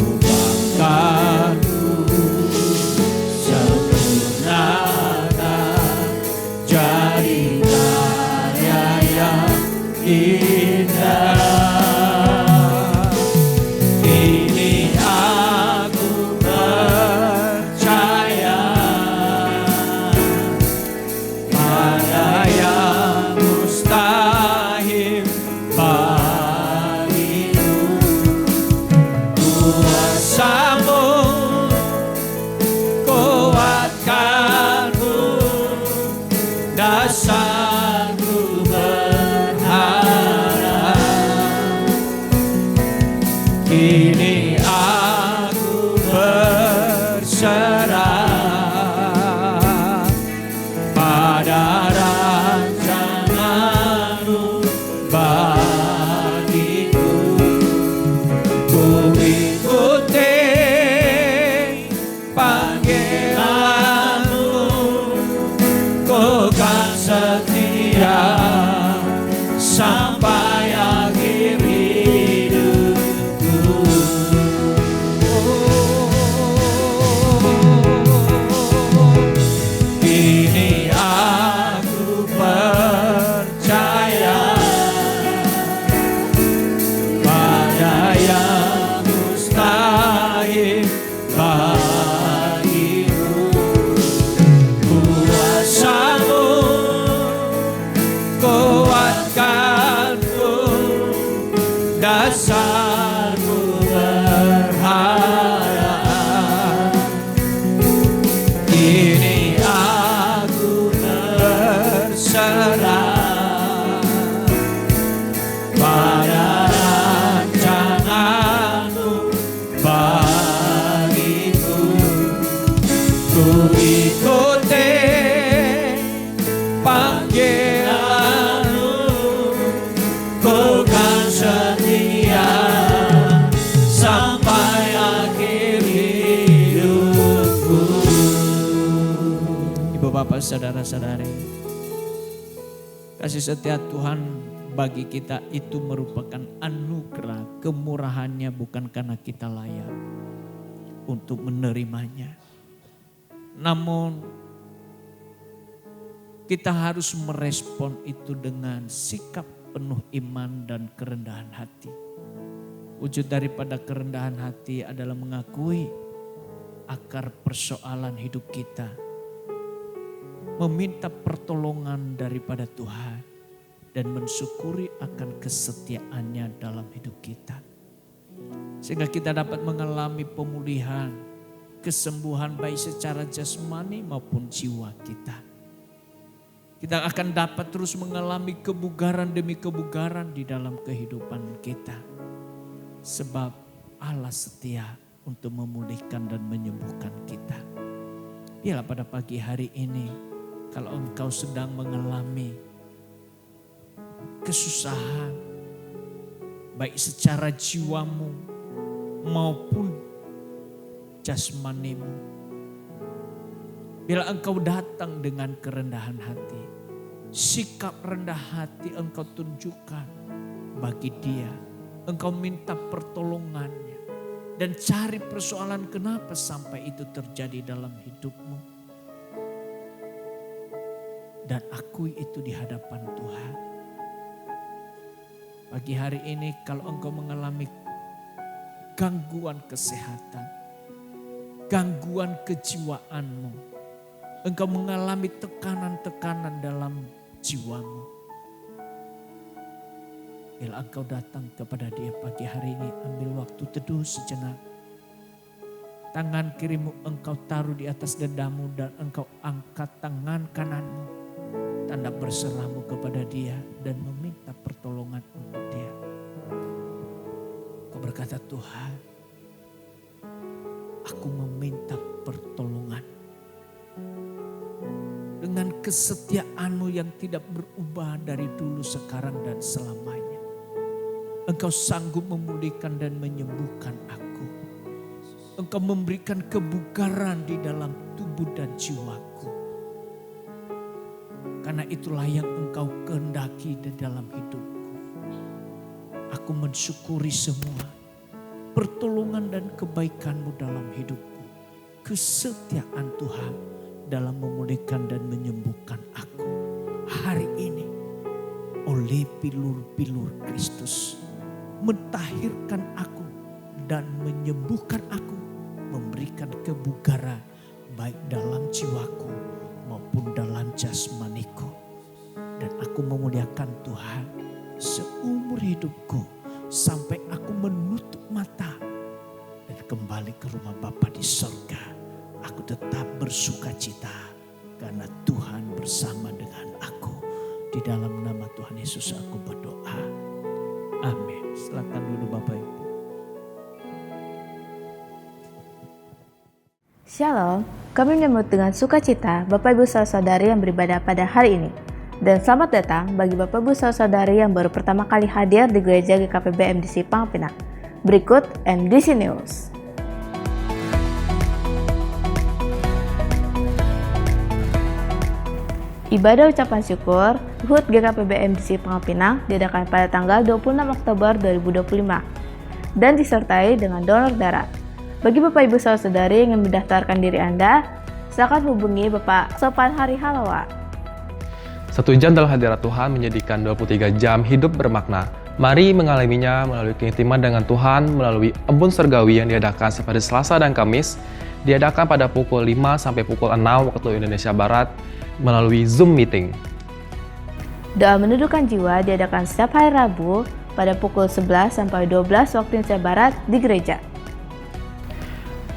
Speaker 3: Ubahkanku sempurnakan jadi karya yang indah. Kini aku percaya pada yang mustahil bagimu. Kuasamu kuatkanku, dasarku berharap. Kini aku berserah pada rancanganmu bagiku. Ku ikuti panggilanmu, Kau kan setia sampai akhir hidupku. Kini aku percaya pada yang mustahil bagimu. Kuasamu kuatkanku, dasarku berharap. Kini aku berserah pada rancanganmu bagiku. Ku ikuti panggilanmu, Kau kan setia sampai akhir hidupku. Ibu bapak saudara-saudari, kasih setia Tuhan bagi kita itu merupakan anugerah, kemurahannya bukan karena kita layak untuk menerimanya. Namun kita harus merespon itu dengan sikap penuh iman dan kerendahan hati. Wujud daripada kerendahan hati adalah mengakui akar persoalan hidup kita. Meminta pertolongan daripada Tuhan dan mensyukuri akan kesetiaannya dalam hidup kita. Sehingga kita dapat mengalami pemulihan, kesembuhan baik secara jasmani maupun jiwa kita. Kita akan dapat terus mengalami kebugaran demi kebugaran di dalam kehidupan kita. Sebab Allah setia untuk memulihkan dan menyembuhkan kita. Biarlah pada pagi hari ini, kalau engkau sedang mengalami kesusahan, baik secara jiwamu maupun jasmanimu. Bila engkau datang dengan kerendahan hati, sikap rendah hati engkau tunjukkan bagi Dia. Engkau minta pertolongannya dan cari persoalan kenapa sampai itu terjadi dalam hidupmu. Dan akui itu di hadapan Tuhan. Pagi hari ini kalau engkau mengalami gangguan kesehatan, gangguan kejiwaanmu, engkau mengalami tekanan-tekanan dalam jiwamu. Bila engkau datang kepada Dia pagi hari ini, ambil waktu teduh sejenak. Tangan kirimu engkau taruh di atas dadamu dan engkau angkat tangan kananmu. Tanda berserahmu kepada Dia dan meminta pertolongan untuk Dia. Kau berkata, Tuhan, aku meminta pertolongan. Dengan kesetiaan-Mu yang tidak berubah dari dulu, sekarang, dan selamanya. Engkau sanggup memulihkan dan menyembuhkan aku. Engkau memberikan kebugaran di dalam tubuh dan jiwaku. Karena itulah yang Engkau kehendaki di dalam hidupku. Aku mensyukuri semua pertolongan dan kebaikan-Mu dalam hidupku. Kesetiaan Tuhan dalam memulihkan dan menyembuhkan aku. Hari ini oleh pilur-pilur Kristus mentahirkan aku dan menyembuhkan aku, memberikan kebugaran baik dalam jiwaku maupun dalam jasmaniku. Dan aku memuliakan Tuhan seumur hidupku sampai aku menutup mata dan kembali ke rumah Bapa di sorga. Aku tetap bersuka cita karena Tuhan bersama dengan aku. Di dalam nama Tuhan Yesus aku berdoa. Amin. Silakan dulu Bapak Ibu.
Speaker 5: Shalom, kami menyambut dengan sukacita Bapak Ibu Saudara-saudari yang beribadah pada hari ini. Dan selamat datang bagi Bapak Ibu Saudara-saudari yang baru pertama kali hadir di Gereja GKPB MDC Pangpinang. Berikut MDC News. Ibadah ucapan syukur HUT GKPB MDC Pangpinang diadakan pada tanggal 26 Oktober 2025 dan disertai dengan donor darah. Bagi Bapak Ibu Saudara-saudari yang ingin mendaftarkan diri Anda, silakan hubungi Bapak Sopan Hari Halawa.
Speaker 6: 1 jam dalam hadirat Tuhan menjadikan 23 jam hidup bermakna. Mari mengalaminya melalui keintiman dengan Tuhan melalui embun surgawi yang diadakan pada Selasa dan Kamis, diadakan pada pukul 5 sampai pukul 6 waktu Indonesia Barat melalui Zoom meeting.
Speaker 5: Doa meneduhkan jiwa diadakan setiap hari Rabu pada pukul 11 sampai 12 waktu Indonesia Barat di gereja.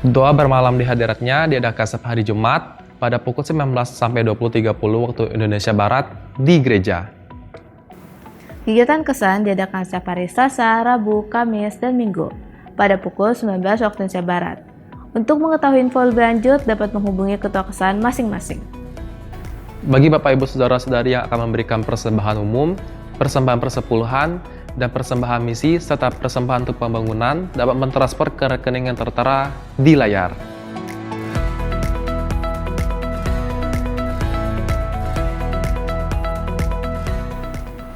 Speaker 6: Doa bermalam di hadiratnya diadakan setiap hari Jumat pada pukul 19 sampai 20.30 waktu Indonesia Barat di gereja.
Speaker 5: Kegiatan kesan diadakan setiap hari Selasa, Rabu, Kamis, dan Minggu pada pukul 19 waktu Indonesia Barat. Untuk mengetahui info lebih lanjut dapat menghubungi ketua kesan masing-masing.
Speaker 6: Bagi Bapak Ibu Saudara-saudari yang akan memberikan persembahan umum, persembahan persepuluhan, dan persembahan misi serta persembahan untuk pembangunan dapat mentransfer ke rekening yang tertera di layar.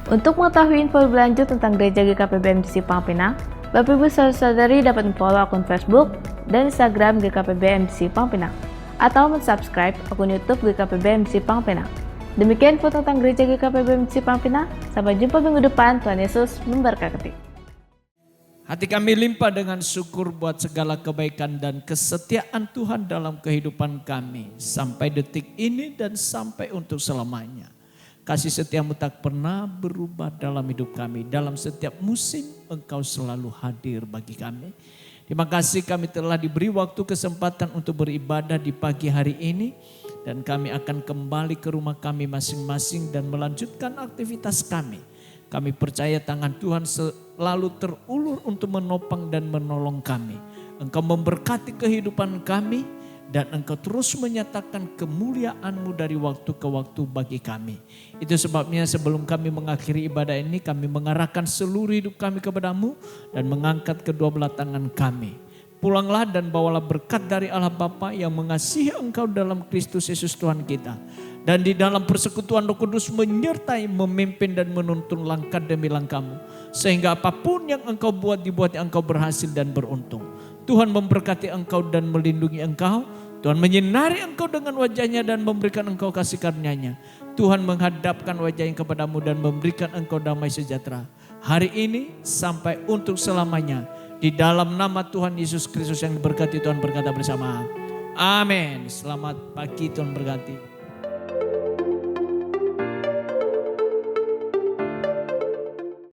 Speaker 5: Untuk mengetahui info lebih lanjut tentang Gereja GKPB MDC Pangpinang, Bapak Ibu Saudara-saudari dapat follow akun Facebook dan Instagram GKPB MDC Pangpinang. atau mensubscribe akun YouTube GKPB MDC Pangpinang. Demikian info tentang Gereja GKPB MDC Pangpinang. Sampai jumpa minggu depan. Tuhan Yesus memberkati.
Speaker 4: Hati kami limpah dengan syukur buat segala kebaikan dan kesetiaan Tuhan dalam kehidupan kami. Sampai detik ini dan sampai untuk selamanya. Kasih setiamu tak pernah berubah dalam hidup kami. Dalam setiap musim Engkau selalu hadir bagi kami. Terima kasih kami telah diberi waktu kesempatan untuk beribadah di pagi hari ini. Dan kami akan kembali ke rumah kami masing-masing dan melanjutkan aktivitas kami. Kami percaya tangan Tuhan selalu terulur untuk menopang dan menolong kami. Engkau memberkati kehidupan kami dan Engkau terus menyatakan kemuliaan-Mu dari waktu ke waktu bagi kami. Itu sebabnya sebelum kami mengakhiri ibadah ini, kami mengarahkan seluruh hidup kami kepada-Mu dan mengangkat kedua belah tangan kami. Pulanglah dan bawalah berkat dari Allah Bapa yang mengasihi Engkau dalam Kristus Yesus Tuhan kita. Dan di dalam persekutuan Roh Kudus menyertai, memimpin dan menuntun langkah demi langkahmu. Sehingga apapun yang Engkau buat, dibuat Engkau berhasil dan beruntung. Tuhan memberkati Engkau dan melindungi Engkau. Tuhan menyinari Engkau dengan wajahnya dan memberikan Engkau kasih karunia-Nya. Tuhan menghadapkan wajahnya kepadamu dan memberikan Engkau damai sejahtera. Hari ini sampai untuk selamanya. Di dalam nama Tuhan Yesus Kristus yang diberkati, Tuhan berkata bersama. Amin. Selamat pagi, Tuhan berkati.